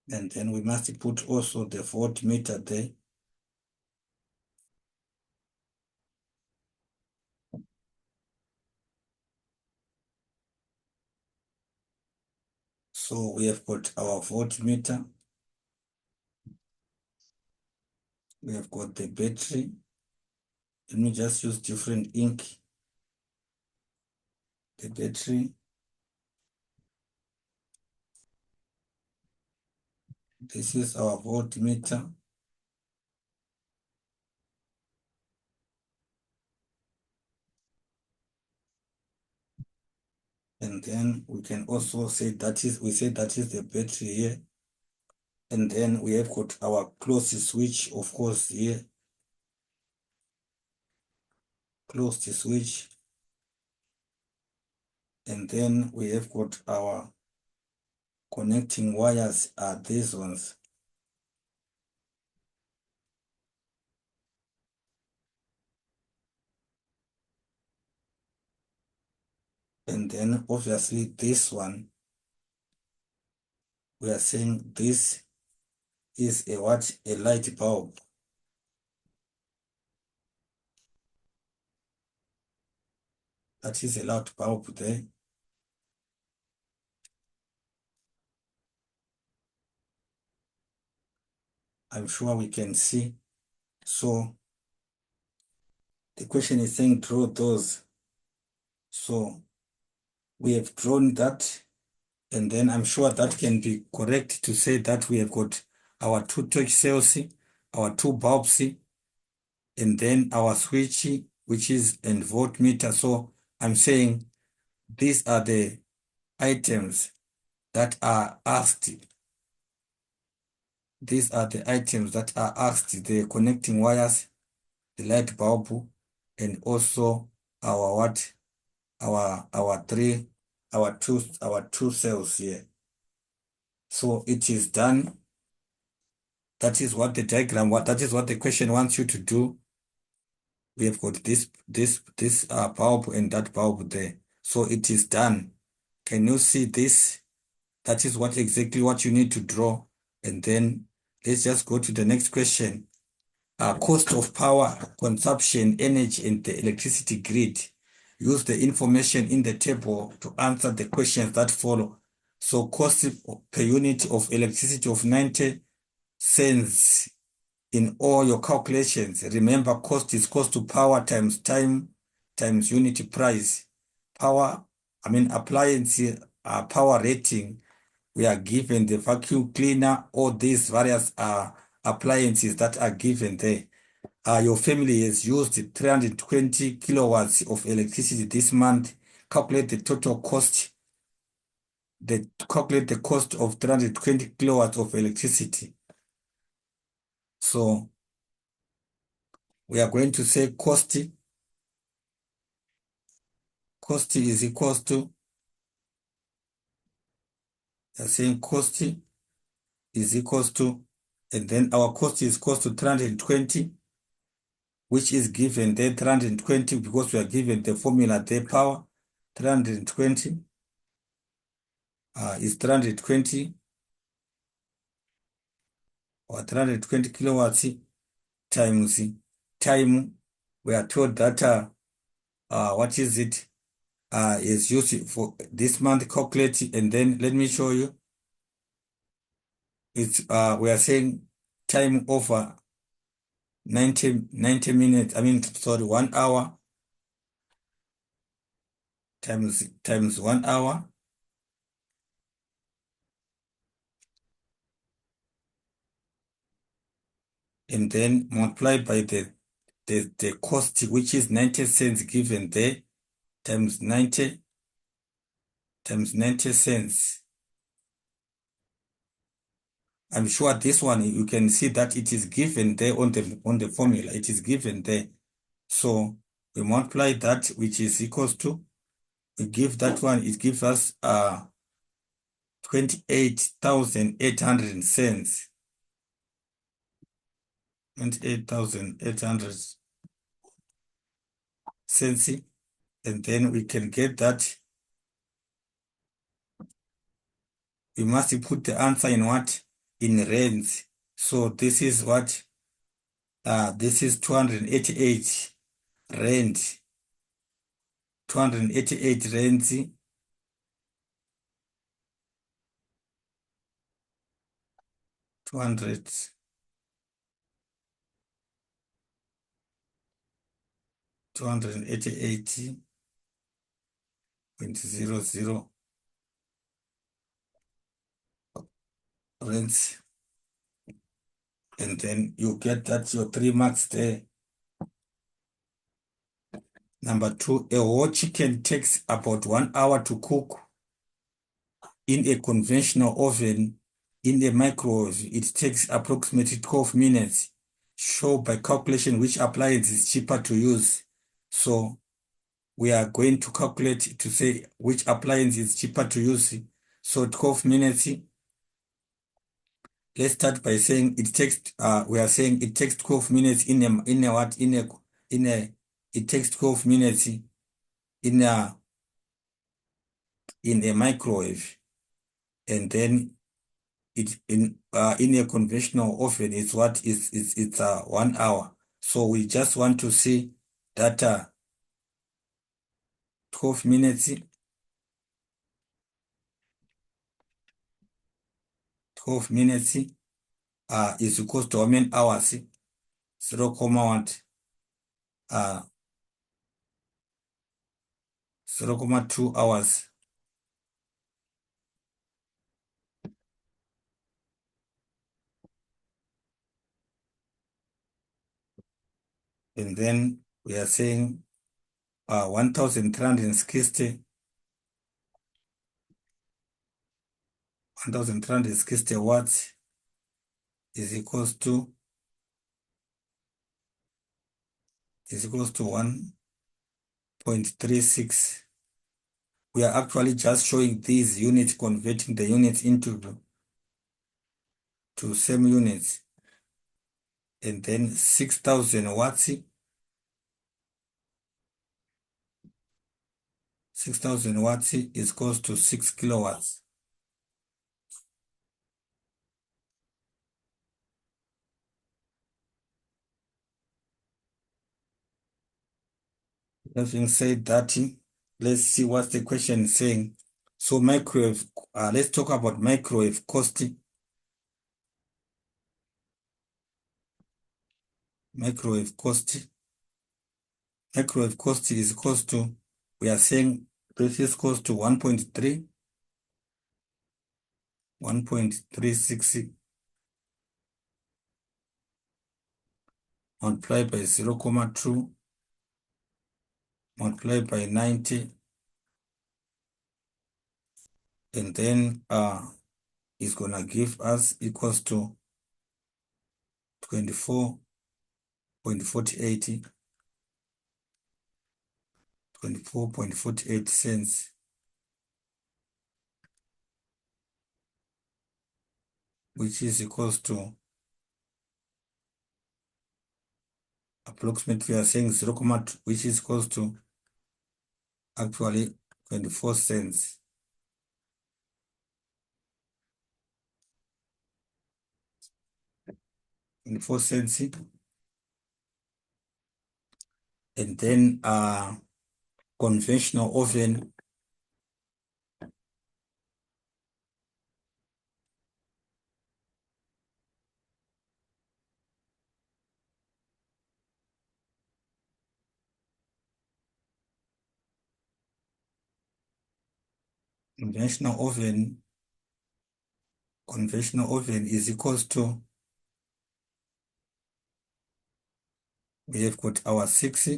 And then we must put also the voltmeter there. So we have got our voltmeter. We have got the battery. Let me just use different ink. The battery. This is our voltmeter. And then we can also say we say that is the battery here. And then we have got our closed switch, of course, here. Closed switch. And then we have got our connecting wires are these ones. And then obviously this one, we are saying this is a what? A light bulb. That is a light bulb there. I'm sure we can see. So the question is saying draw those. So we have drawn that, and then I'm sure that can be correct to say that we have got our two torch cells, our two bulbs, and then our switch, which is and voltmeter. So I'm saying these are the items that are asked. These are the items that are asked, the connecting wires, the light bulb, and also our what? Our two cells here. So it is done. That is what the diagram, that is what the question wants you to do. We have got this bulb and that bulb there. So it is done. Can you see this? That is exactly what you need to draw. And then let's just go to the next question. Cost of power, consumption, energy, and the electricity grid. Use the information in the table to answer the questions that follow. So cost per unit of electricity of 90 cents in all your calculations. Remember, cost is cost to power times time times unit price. Appliance power rating. We are given the vacuum cleaner, all these various appliances that are given there. Your family has used 320 kilowatts of electricity this month. Calculate the total cost. Calculate the cost of 320 kilowatts of electricity. So we are going to say cost is equals to, saying cost is equals to, and then our cost is equals to 320, which is given there 320 because we are given the formula there, power 320 is 320 or 320 kilowatts times time. We are told that what is it is used for this month. Calculate, and then let me show you. It's we are saying time over 90 minutes. 1 hour times 1 hour and then multiply by the cost, which is 90 cents given there, times 90 cents. I'm sure this one you can see that it is given there on the formula. It is given there. So we multiply that, which is equals to, we give that one, it gives us 28,800 cents. 28,800 cents. And then we can get that. We must put the answer in what? In rands. So this is what? This is 288 rand. 288 rands. 200. 288.00 rands. And then you get that your 3 marks there. Number 2, a whole chicken takes about 1 hour to cook in a conventional oven. In a microwave, it takes approximately 12 minutes. Show by calculation which appliance is cheaper to use. So we are going to calculate to say which appliance is cheaper to use. So 12 minutes. Let's start by saying it takes, we are saying it takes 12 minutes in a what? It takes 12 minutes in a microwave. And then it in a conventional oven is what is it's 1 hour. So we just want to see that 12 minutes 12 minutes is equals to how many hours? 0.1 0.2 hours. And then we are saying 1,360 watts is equals to 1.36. We are actually just showing these units, converting the units into to same units. And then 6,000 watts. 6,000 watts is equals to 6 kilowatts. Having said that, let's see what the question is saying. So microwave, let's talk about microwave cost. Microwave cost. Microwave cost is equals to, we are saying this is equals to 1.36 multiplied by 0.2 multiplied by 90, and then it's gonna give us equals to 24.48 cents, which is equals to approximately, we are saying 0.2, which is equals to actually 24 cents. 24 cents. And then conventional oven, conventional oven is equals to, we have got our 6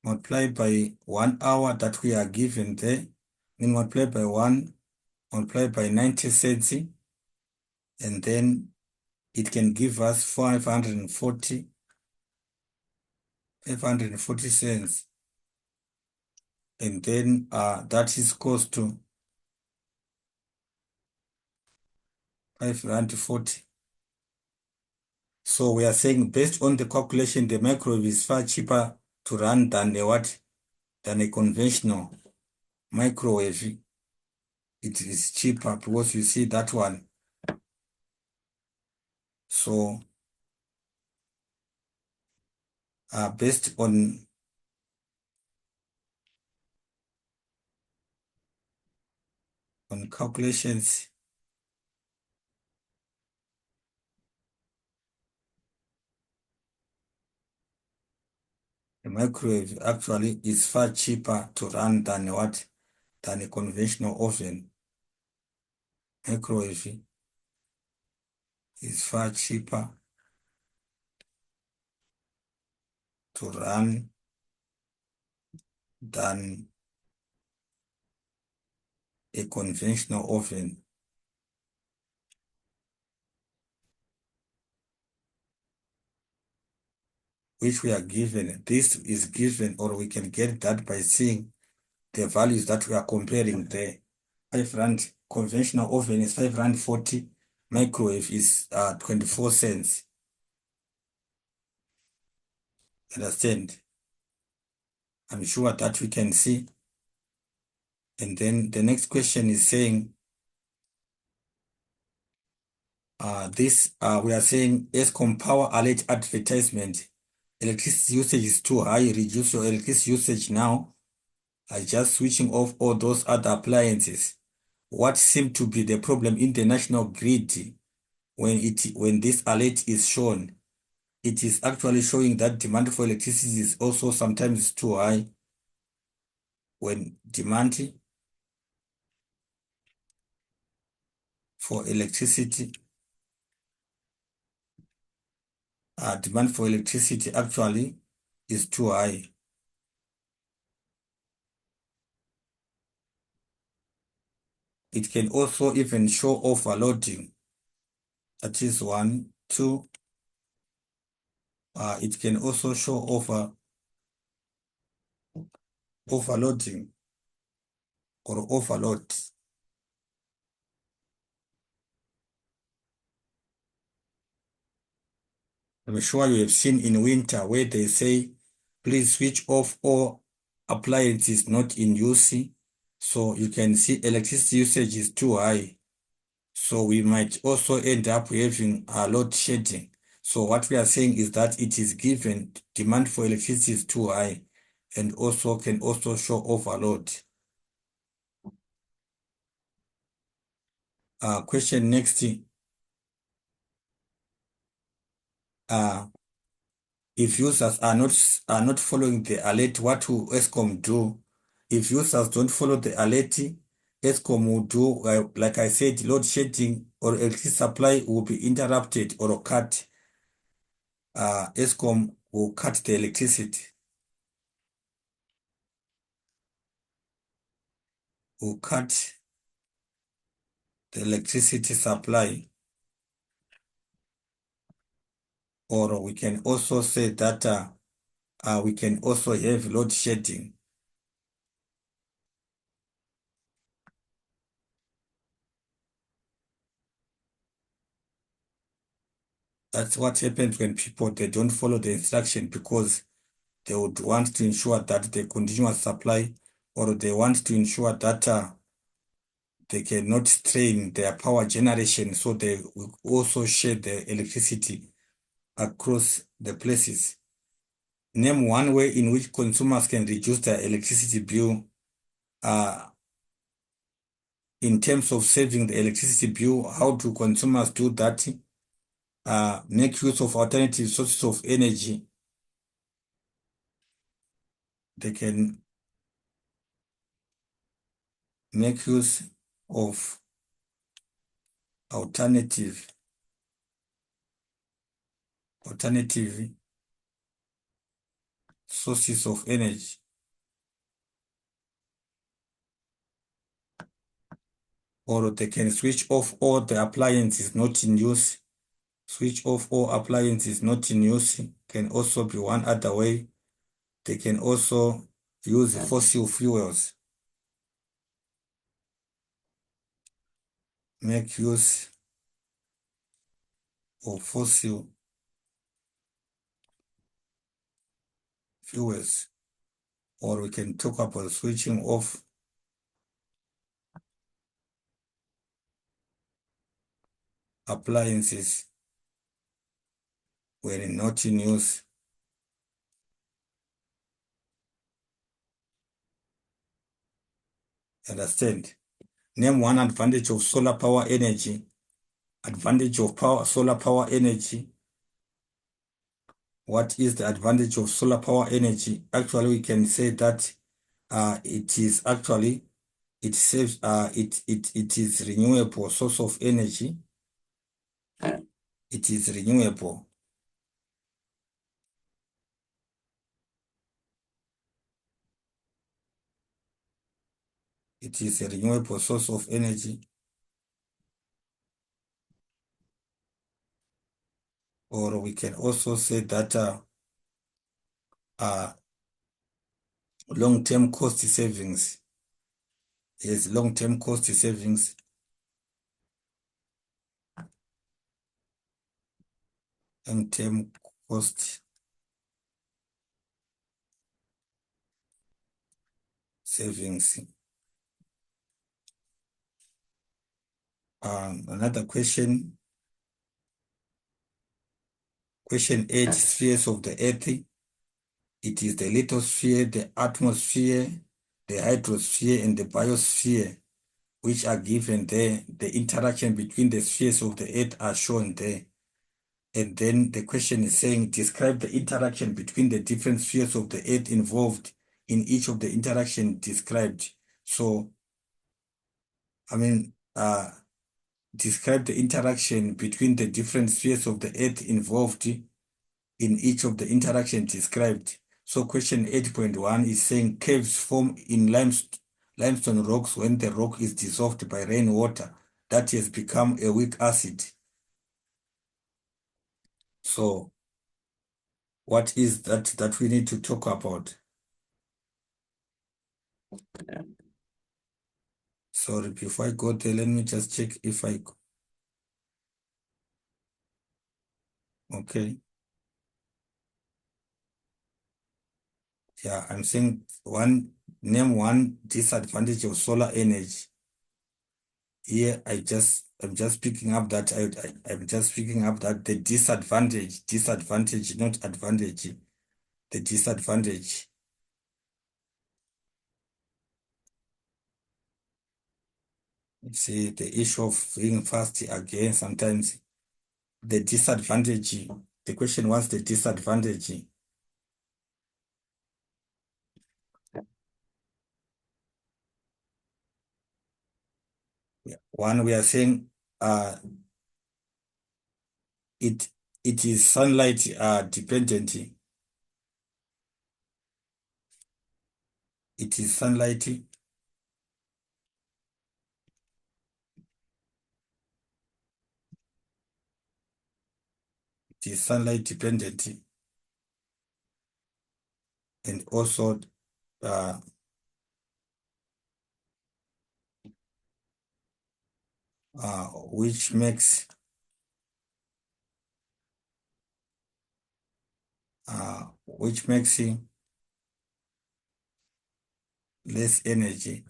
multiplied by 1 hour that we are given there, then multiplied by 1, multiplied by 90 cents, and then it can give us 540 cents, and then that is cost to 5 rand 40. So we are saying based on the calculation, the microwave is far cheaper to run than a what? Than a conventional microwave. It is cheaper because you see that one. So based on calculations, the microwave actually is far cheaper to run than what? Than a conventional oven. Microwave is far cheaper to run than a conventional oven, which we are given. This is given, or we can get that by seeing the values that we are comparing there. 5 rand conventional oven is 5 rand 40. Microwave is 24 cents. Understand? I'm sure that we can see. And then the next question is saying, we are saying ESCOM power alert advertisement. Electricity usage is too high. Reduce your electricity usage now. Just switching off all those other appliances. What seemed to be the problem in the national grid when this alert is shown? It is actually showing that demand for electricity is also sometimes too high. When demand for electricity actually is too high. It can also even show overloading. That is one, two. It can also show overloading or overload. I'm sure you have seen in winter where they say, please switch off all appliances not in use. So you can see electricity usage is too high. So we might also end up having a load shedding. So what we are saying is that it is given demand for electricity is too high and also can also show overload. Question next. If users are not following the alert, what will ESCOM do? If users don't follow the alert, ESCOM will do, like I said, load shedding or electricity supply will be interrupted or cut. ESCOM will cut the electricity. Will cut the electricity supply. Or we can also say that we can also have load shedding. That's what happens when people, they don't follow the instruction because they would want to ensure that the continuous supply, or they want to ensure that they cannot strain their power generation, so they will also share the electricity across the places. Name one way in which consumers can reduce their electricity bill in terms of saving the electricity bill. How do consumers do that? Make use of alternative sources of energy. They can make use of alternative sources of energy. or they can switch off all the appliances not in use. Switch off all appliances not in use can also be one other way. They can also use fossil fuels. Make use of fossil fuels. Or we can talk about switching off appliances when not in use. Understand? Name one advantage of solar power energy. Advantage of solar power energy. What is the advantage of solar power energy? Actually, we can say that it is actually it saves it is renewable source of energy. It is renewable. It is a renewable source of energy. Or we can also say that long-term cost savings. Yes, long-term cost savings. Long-term cost savings. Another question. Question 8, spheres of the Earth. It is the lithosphere, the atmosphere, the hydrosphere, and the biosphere, which are given there. The interaction between the spheres of the Earth are shown there. And then the question is saying, describe the interaction between the different spheres of the Earth involved in each of the interaction described. So, I mean, describe the interaction between the different spheres of the Earth involved in each of the interaction described. So question 8.1 is saying caves form in limestone rocks when the rock is dissolved by rainwater that has become a weak acid. So what is that we need to talk about? Sorry, before I go there, let me just check if I... Okay. Yeah, I'm saying name one disadvantage of solar energy. Here, I'm just picking up that I'm just picking up that the disadvantage, not advantage, the disadvantage. See, the issue of being fast again, sometimes the disadvantage, the question was the disadvantage. Yeah. One, we are saying it is sunlight dependent. It is sunlight. It is sunlight dependent, and also uh, which makes less energy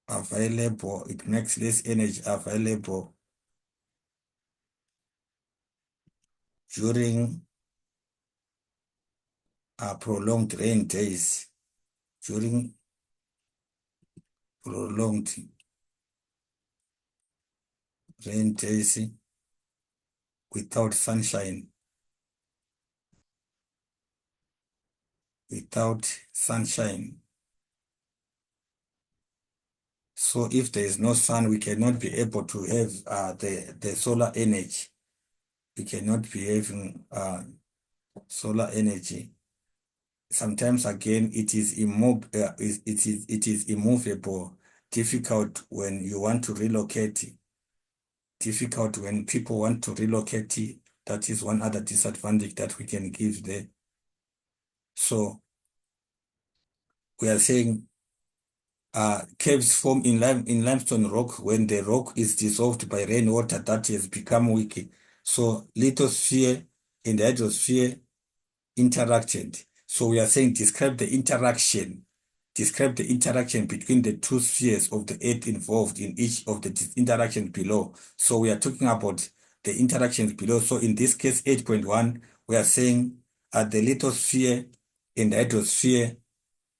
available. It makes less energy available during prolonged rain days. During prolonged rain days without sunshine. Without sunshine. So if there is no sun, we cannot be able to have the solar energy. We cannot be having solar energy. sometimes again it is immovable, difficult when you want to relocate, difficult when people want to relocate. That is one other disadvantage that we can give there. So we are saying caves form in limestone rock when the rock is dissolved by rainwater that has become weak. So lithosphere and hydrosphere interacted. So we are saying describe the interaction between the two spheres of the earth involved in each of the interactions below. So we are talking about the interactions below. So in this case, 8.1, we are saying the lithosphere and the hydrosphere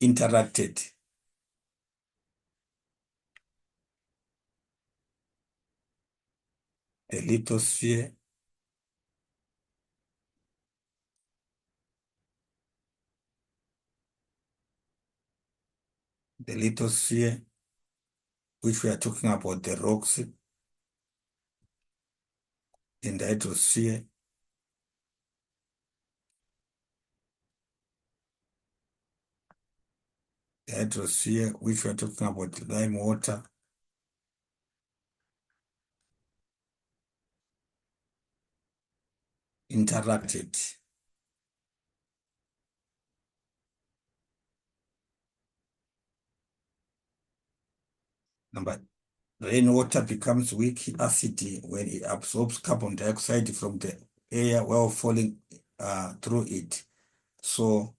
interacted. The lithosphere, the lithosphere, which we are talking about the rocks, and the hydrosphere, which we are talking about lime water, interacted. Number Rainwater becomes weak acid when it absorbs carbon dioxide from the air while falling through it. So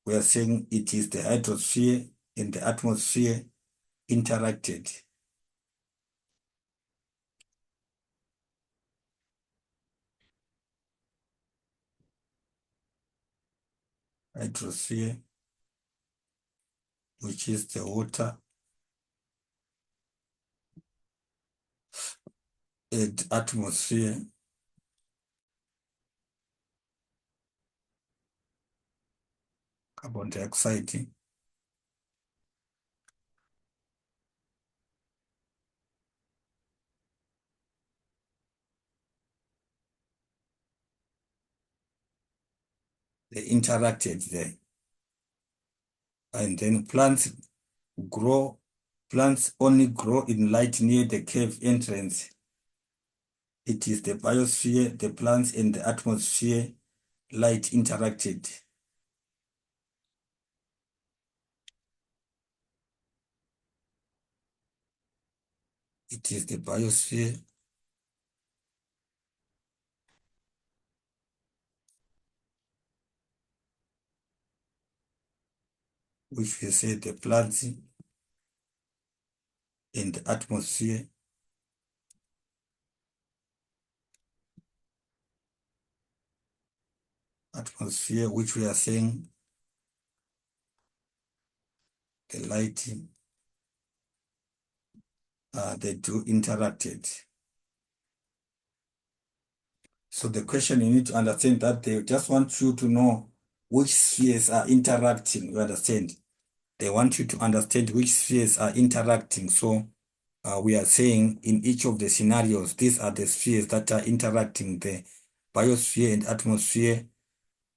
we are saying it is the hydrosphere and the atmosphere interacted. Hydrosphere, which is the water, and atmosphere, carbon dioxide. They interacted there. And then grow, plants only grow in light near the cave entrance. It is the biosphere, the plants, and the atmosphere light interacted. It is the biosphere, which we say the plants and the atmosphere, which we are saying the light, they do interacted. So the question you need to understand that they just want you to know which spheres are interacting. You understand? They want you to understand which spheres are interacting. So we are saying in each of the scenarios, these are the spheres that are interacting. The biosphere and atmosphere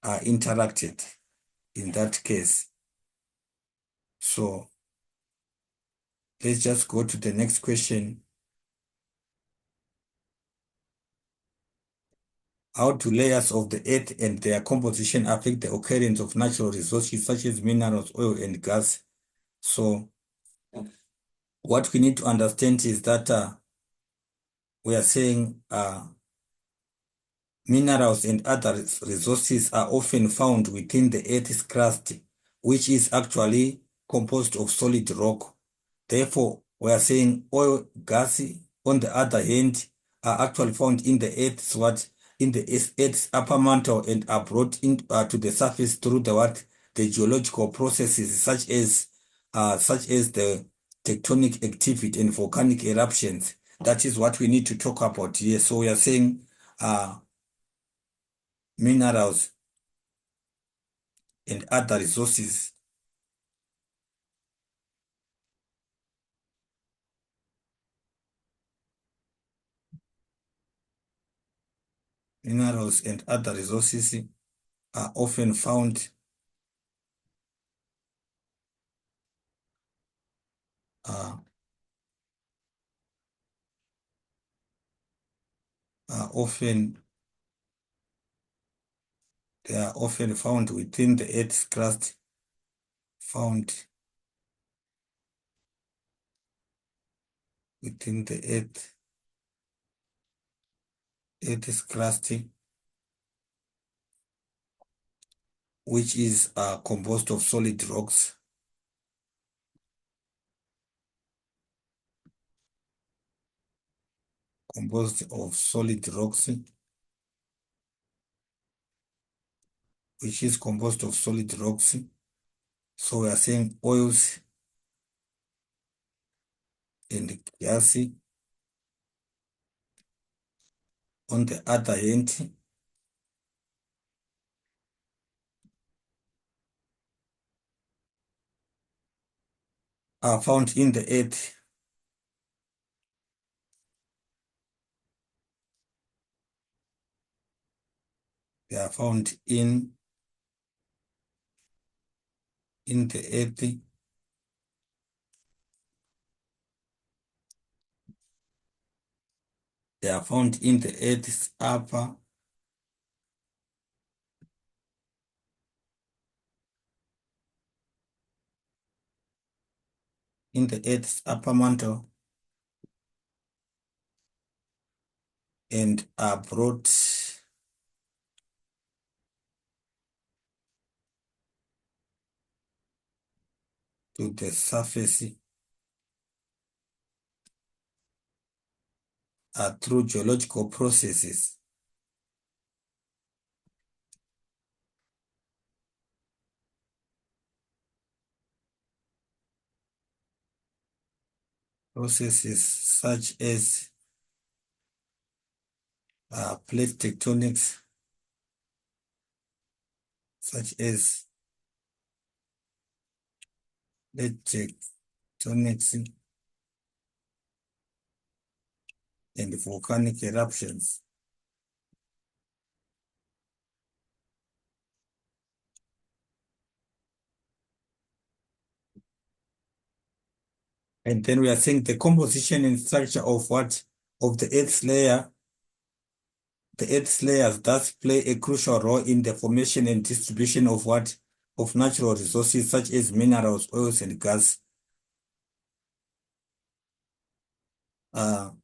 are interacted in that case. So let's just go to the next question. How do layers of the earth and their composition affect the occurrence of natural resources such as minerals, oil, and gas? So what we need to understand is that we are saying minerals and other resources are often found within the Earth's crust, which is actually composed of solid rock. Therefore, we are saying oil, gas, on the other hand, are actually found in the Earth's Earth's upper mantle and are brought to the surface through the geological processes such as the tectonic activity and volcanic eruptions. That is what we need to talk about here. So we are saying uh, minerals, and other resources. Minerals and other resources are often found are often found within the Earth's crust, found within the Earth's crust, which is composed of solid rocks, which is composed of solid rocks. So we are saying oils and gas. On the other hand, are found in the earth. They are found in the earth. They are found in the earth's upper mantle and are brought to the surface through geological processes. Processes such as plate tectonics, such as plate tectonics and volcanic eruptions. And then we are saying the composition and structure of what? Of the Earth's layer. The Earth's layers thus play a crucial role in the formation and distribution of what? Of natural resources such as minerals, oils, and gas. The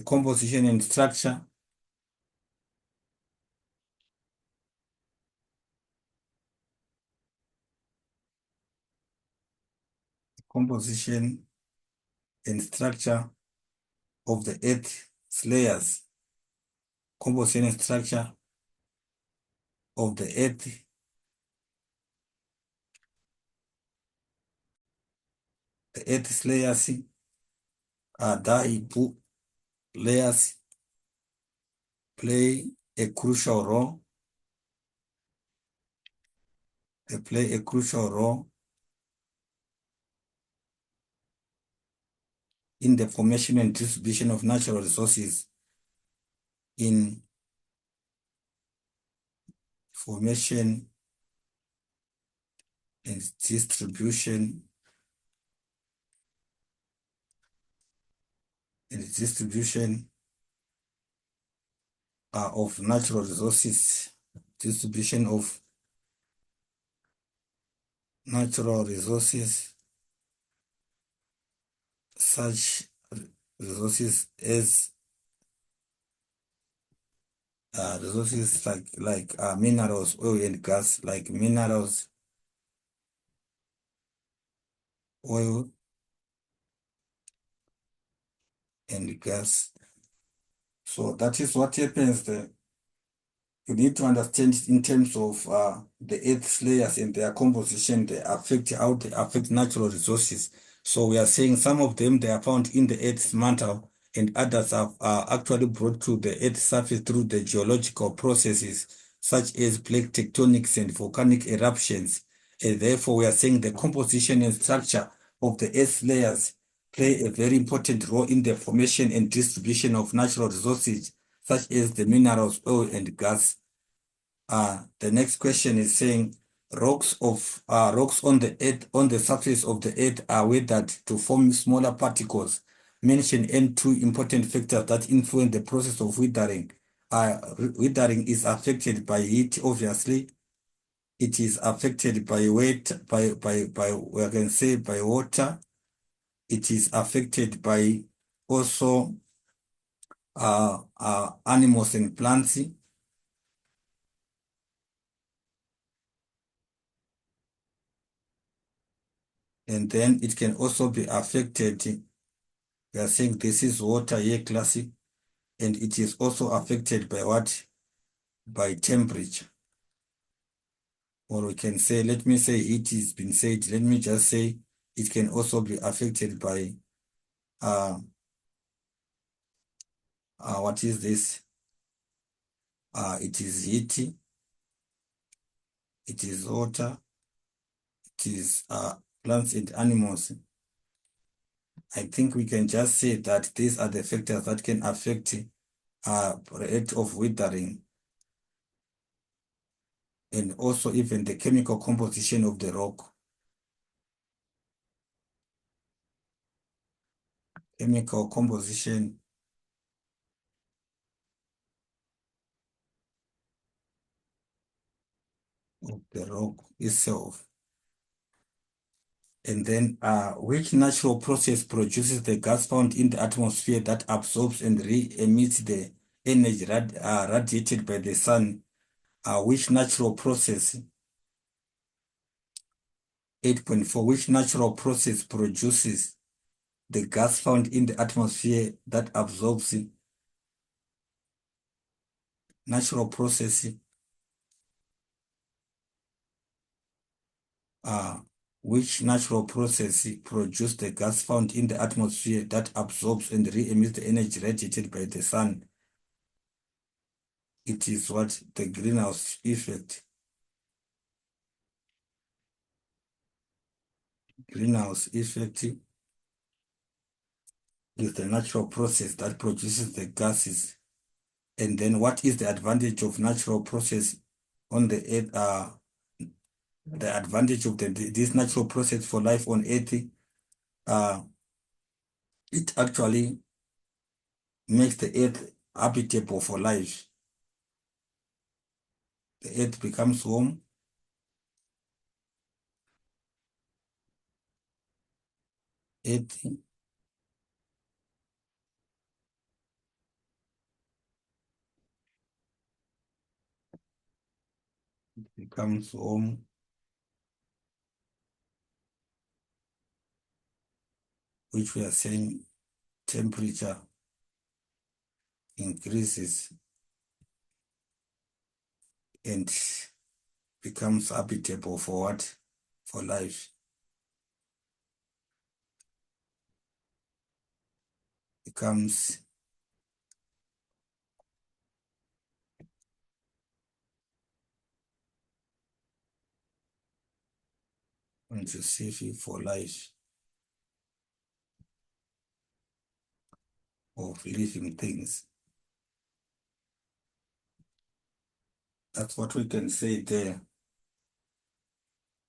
composition and structure composition and structure of the Earth's layers. Composition and structure of the Earth's layers layers play a crucial role. They play a crucial role in the formation and distribution of natural resources, in formation and distribution of natural resources, distribution of natural resources, such resources as resources like minerals, oil and gas, like minerals, oil and gas. So that is what happens there. You need to understand in terms of the Earth's layers and their composition, how they affect natural resources. So we are saying some of them, they are found in the Earth's mantle, and others are actually brought to the Earth's surface through the geological processes, such as plate tectonics and volcanic eruptions. And therefore, we are saying the composition and structure of the Earth's layers play a very important role in the formation and distribution of natural resources, such as the minerals, oil, and gas. The next question is saying, rocks on the earth, on the surface of the earth, are weathered to form smaller particles. Mention and two important factors that influence the process of withering. Withering is affected by heat, obviously. It is affected by weight, by we can say by water. It is affected by also animals and plants. And then it can also be affected. We are saying this is water here, classic, and it is also affected by what? By temperature. Or we can say, let me say it has been said, let me just say it can also be affected by what is this? It is heat, it is water, it is plants and animals. I think we can just say that these are the factors that can affect rate of withering, and also even the chemical composition of the rock. Chemical composition of the rock itself. And then which natural process produces the gas found in the atmosphere that absorbs and re-emits the energy radiated by the sun? Which natural process, 8.4, which natural process produces the gas found in the atmosphere that absorbs natural process? Which natural process produces the gas found in the atmosphere that absorbs and re-emits the energy radiated by the sun? It is what? The greenhouse effect. Greenhouse effect is the natural process that produces the gases. And then what is the advantage of natural process on the earth? The advantage of this natural process for life on earth, it actually makes the earth habitable for life. The earth becomes warm. Earth becomes warm, which we are saying temperature increases and becomes habitable for what? For life. Becomes conducive for life of living things. That's what we can say there.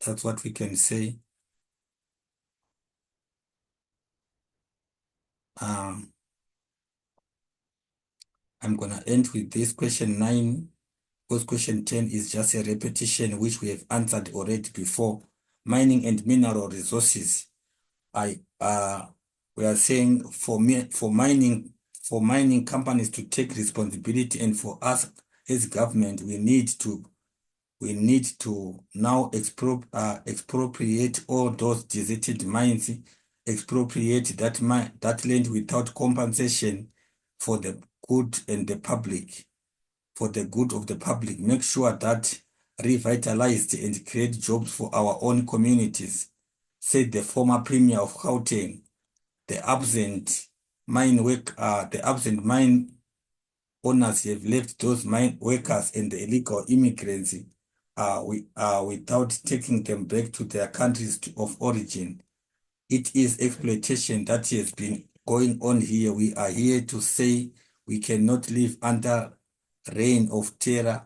That's what we can say. I'm gonna end with this question 9, because question 10 is just a repetition which we have answered already before. Mining and mineral resources. We are saying for mining companies to take responsibility, and for us as government, we need to now expropriate all those deserted mines, expropriate that land without compensation for the good and the public, for the good of the public. Make sure that revitalized and create jobs for our own communities, said the former Premier of Gauteng. The absent mine owners have left those mine workers and the illegal immigrants without taking them back to their countries of origin. It is exploitation that has been going on here. We are here to say we cannot live under reign of terror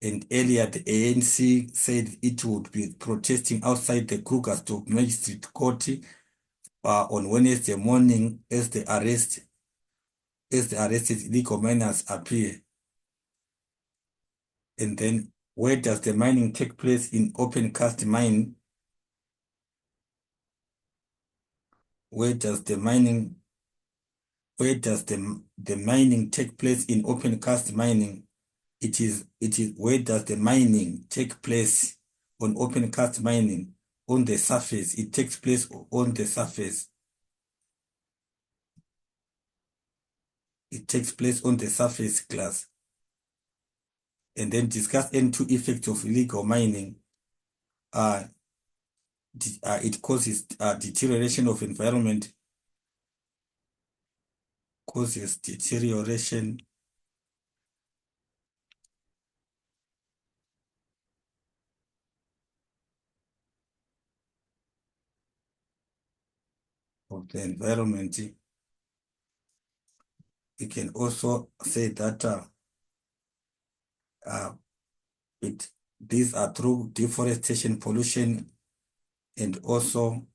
And earlier, the ANC said it would be protesting outside the Krugersdorp Magistrate Court on Wednesday morning as the arrested illegal miners appear. And then, where does the mining take place in open cast mine? Where does the mining take place in open cast mining? It is where does the mining take place on open cast mining? On the surface. It takes place on the surface. It takes place on the surface class. And then discuss N2 effects of illegal mining. It causes deterioration of environment, causes deterioration of the environment. We can also say that these are through deforestation, pollution, and also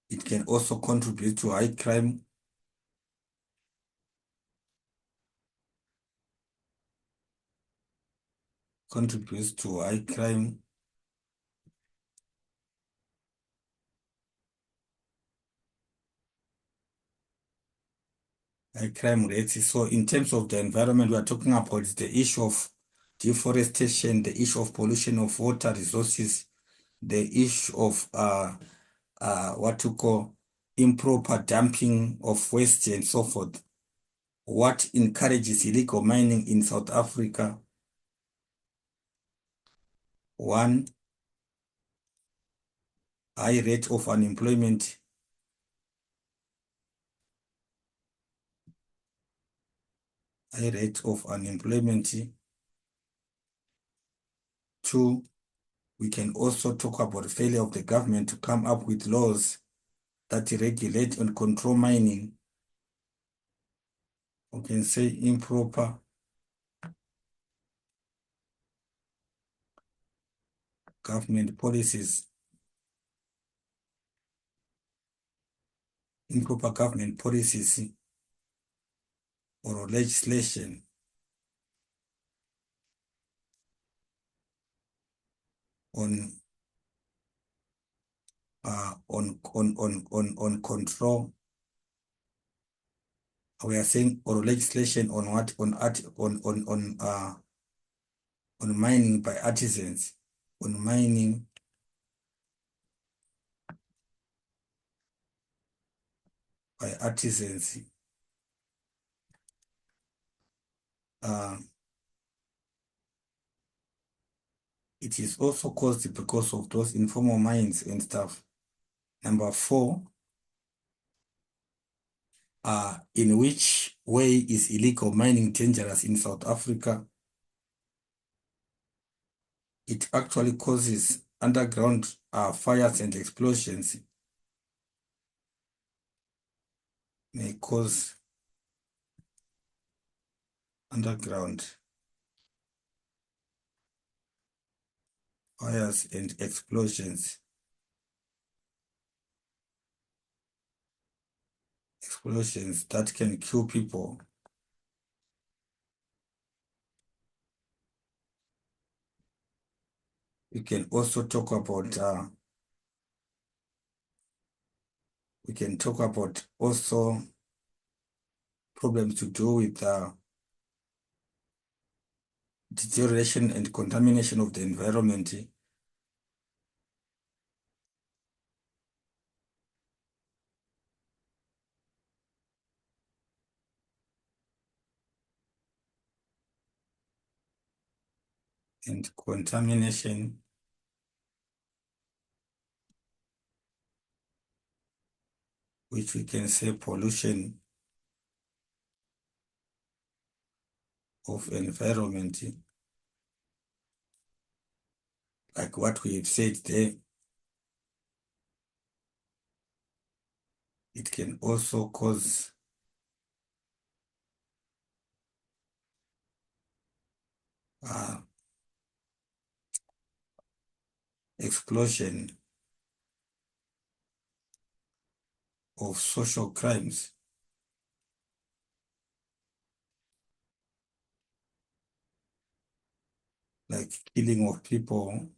it can also contribute to high crime. Contributes to high crime. High crime rates. So in terms of the environment, we are talking about the issue of deforestation, the issue of pollution of water resources, the issue of what to call improper dumping of waste and so forth. What encourages illegal mining in South Africa? One, high rate of unemployment. High rate of unemployment. Two, we can also talk about the failure of the government to come up with laws that regulate and control mining. We can say improper government policies. Improper government policies or legislation on control. We are saying or legislation on what on mining by artisans, on mining by artisans. It is also caused because of those informal mines and stuff. Number four, in which way is illegal mining dangerous in South Africa? It actually causes underground fires and explosions. May cause underground fires and explosions. Explosions that can kill people. We can also talk about also problems to do with deterioration and contamination of the environment. And contamination which we can say pollution of environment, like what we've said there. It can also cause uh, explosion of social crimes like killing of people,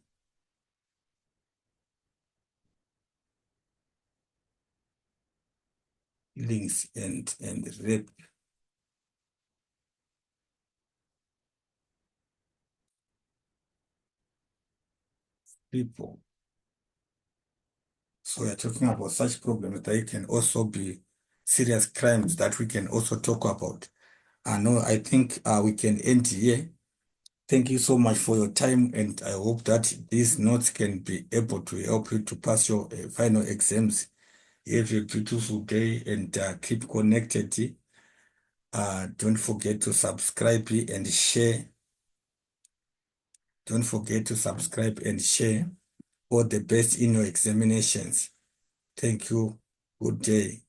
killings and rape people. So we are talking about such problems that can also be serious crimes that we can also talk about. I know, I think we can end here. Thank you so much for your time, and I hope that these notes can be able to help you to pass your final exams. Have a beautiful day and keep connected. Don't forget to subscribe and share. Don't forget to subscribe and share. All the best in your examinations. Thank you. Good day.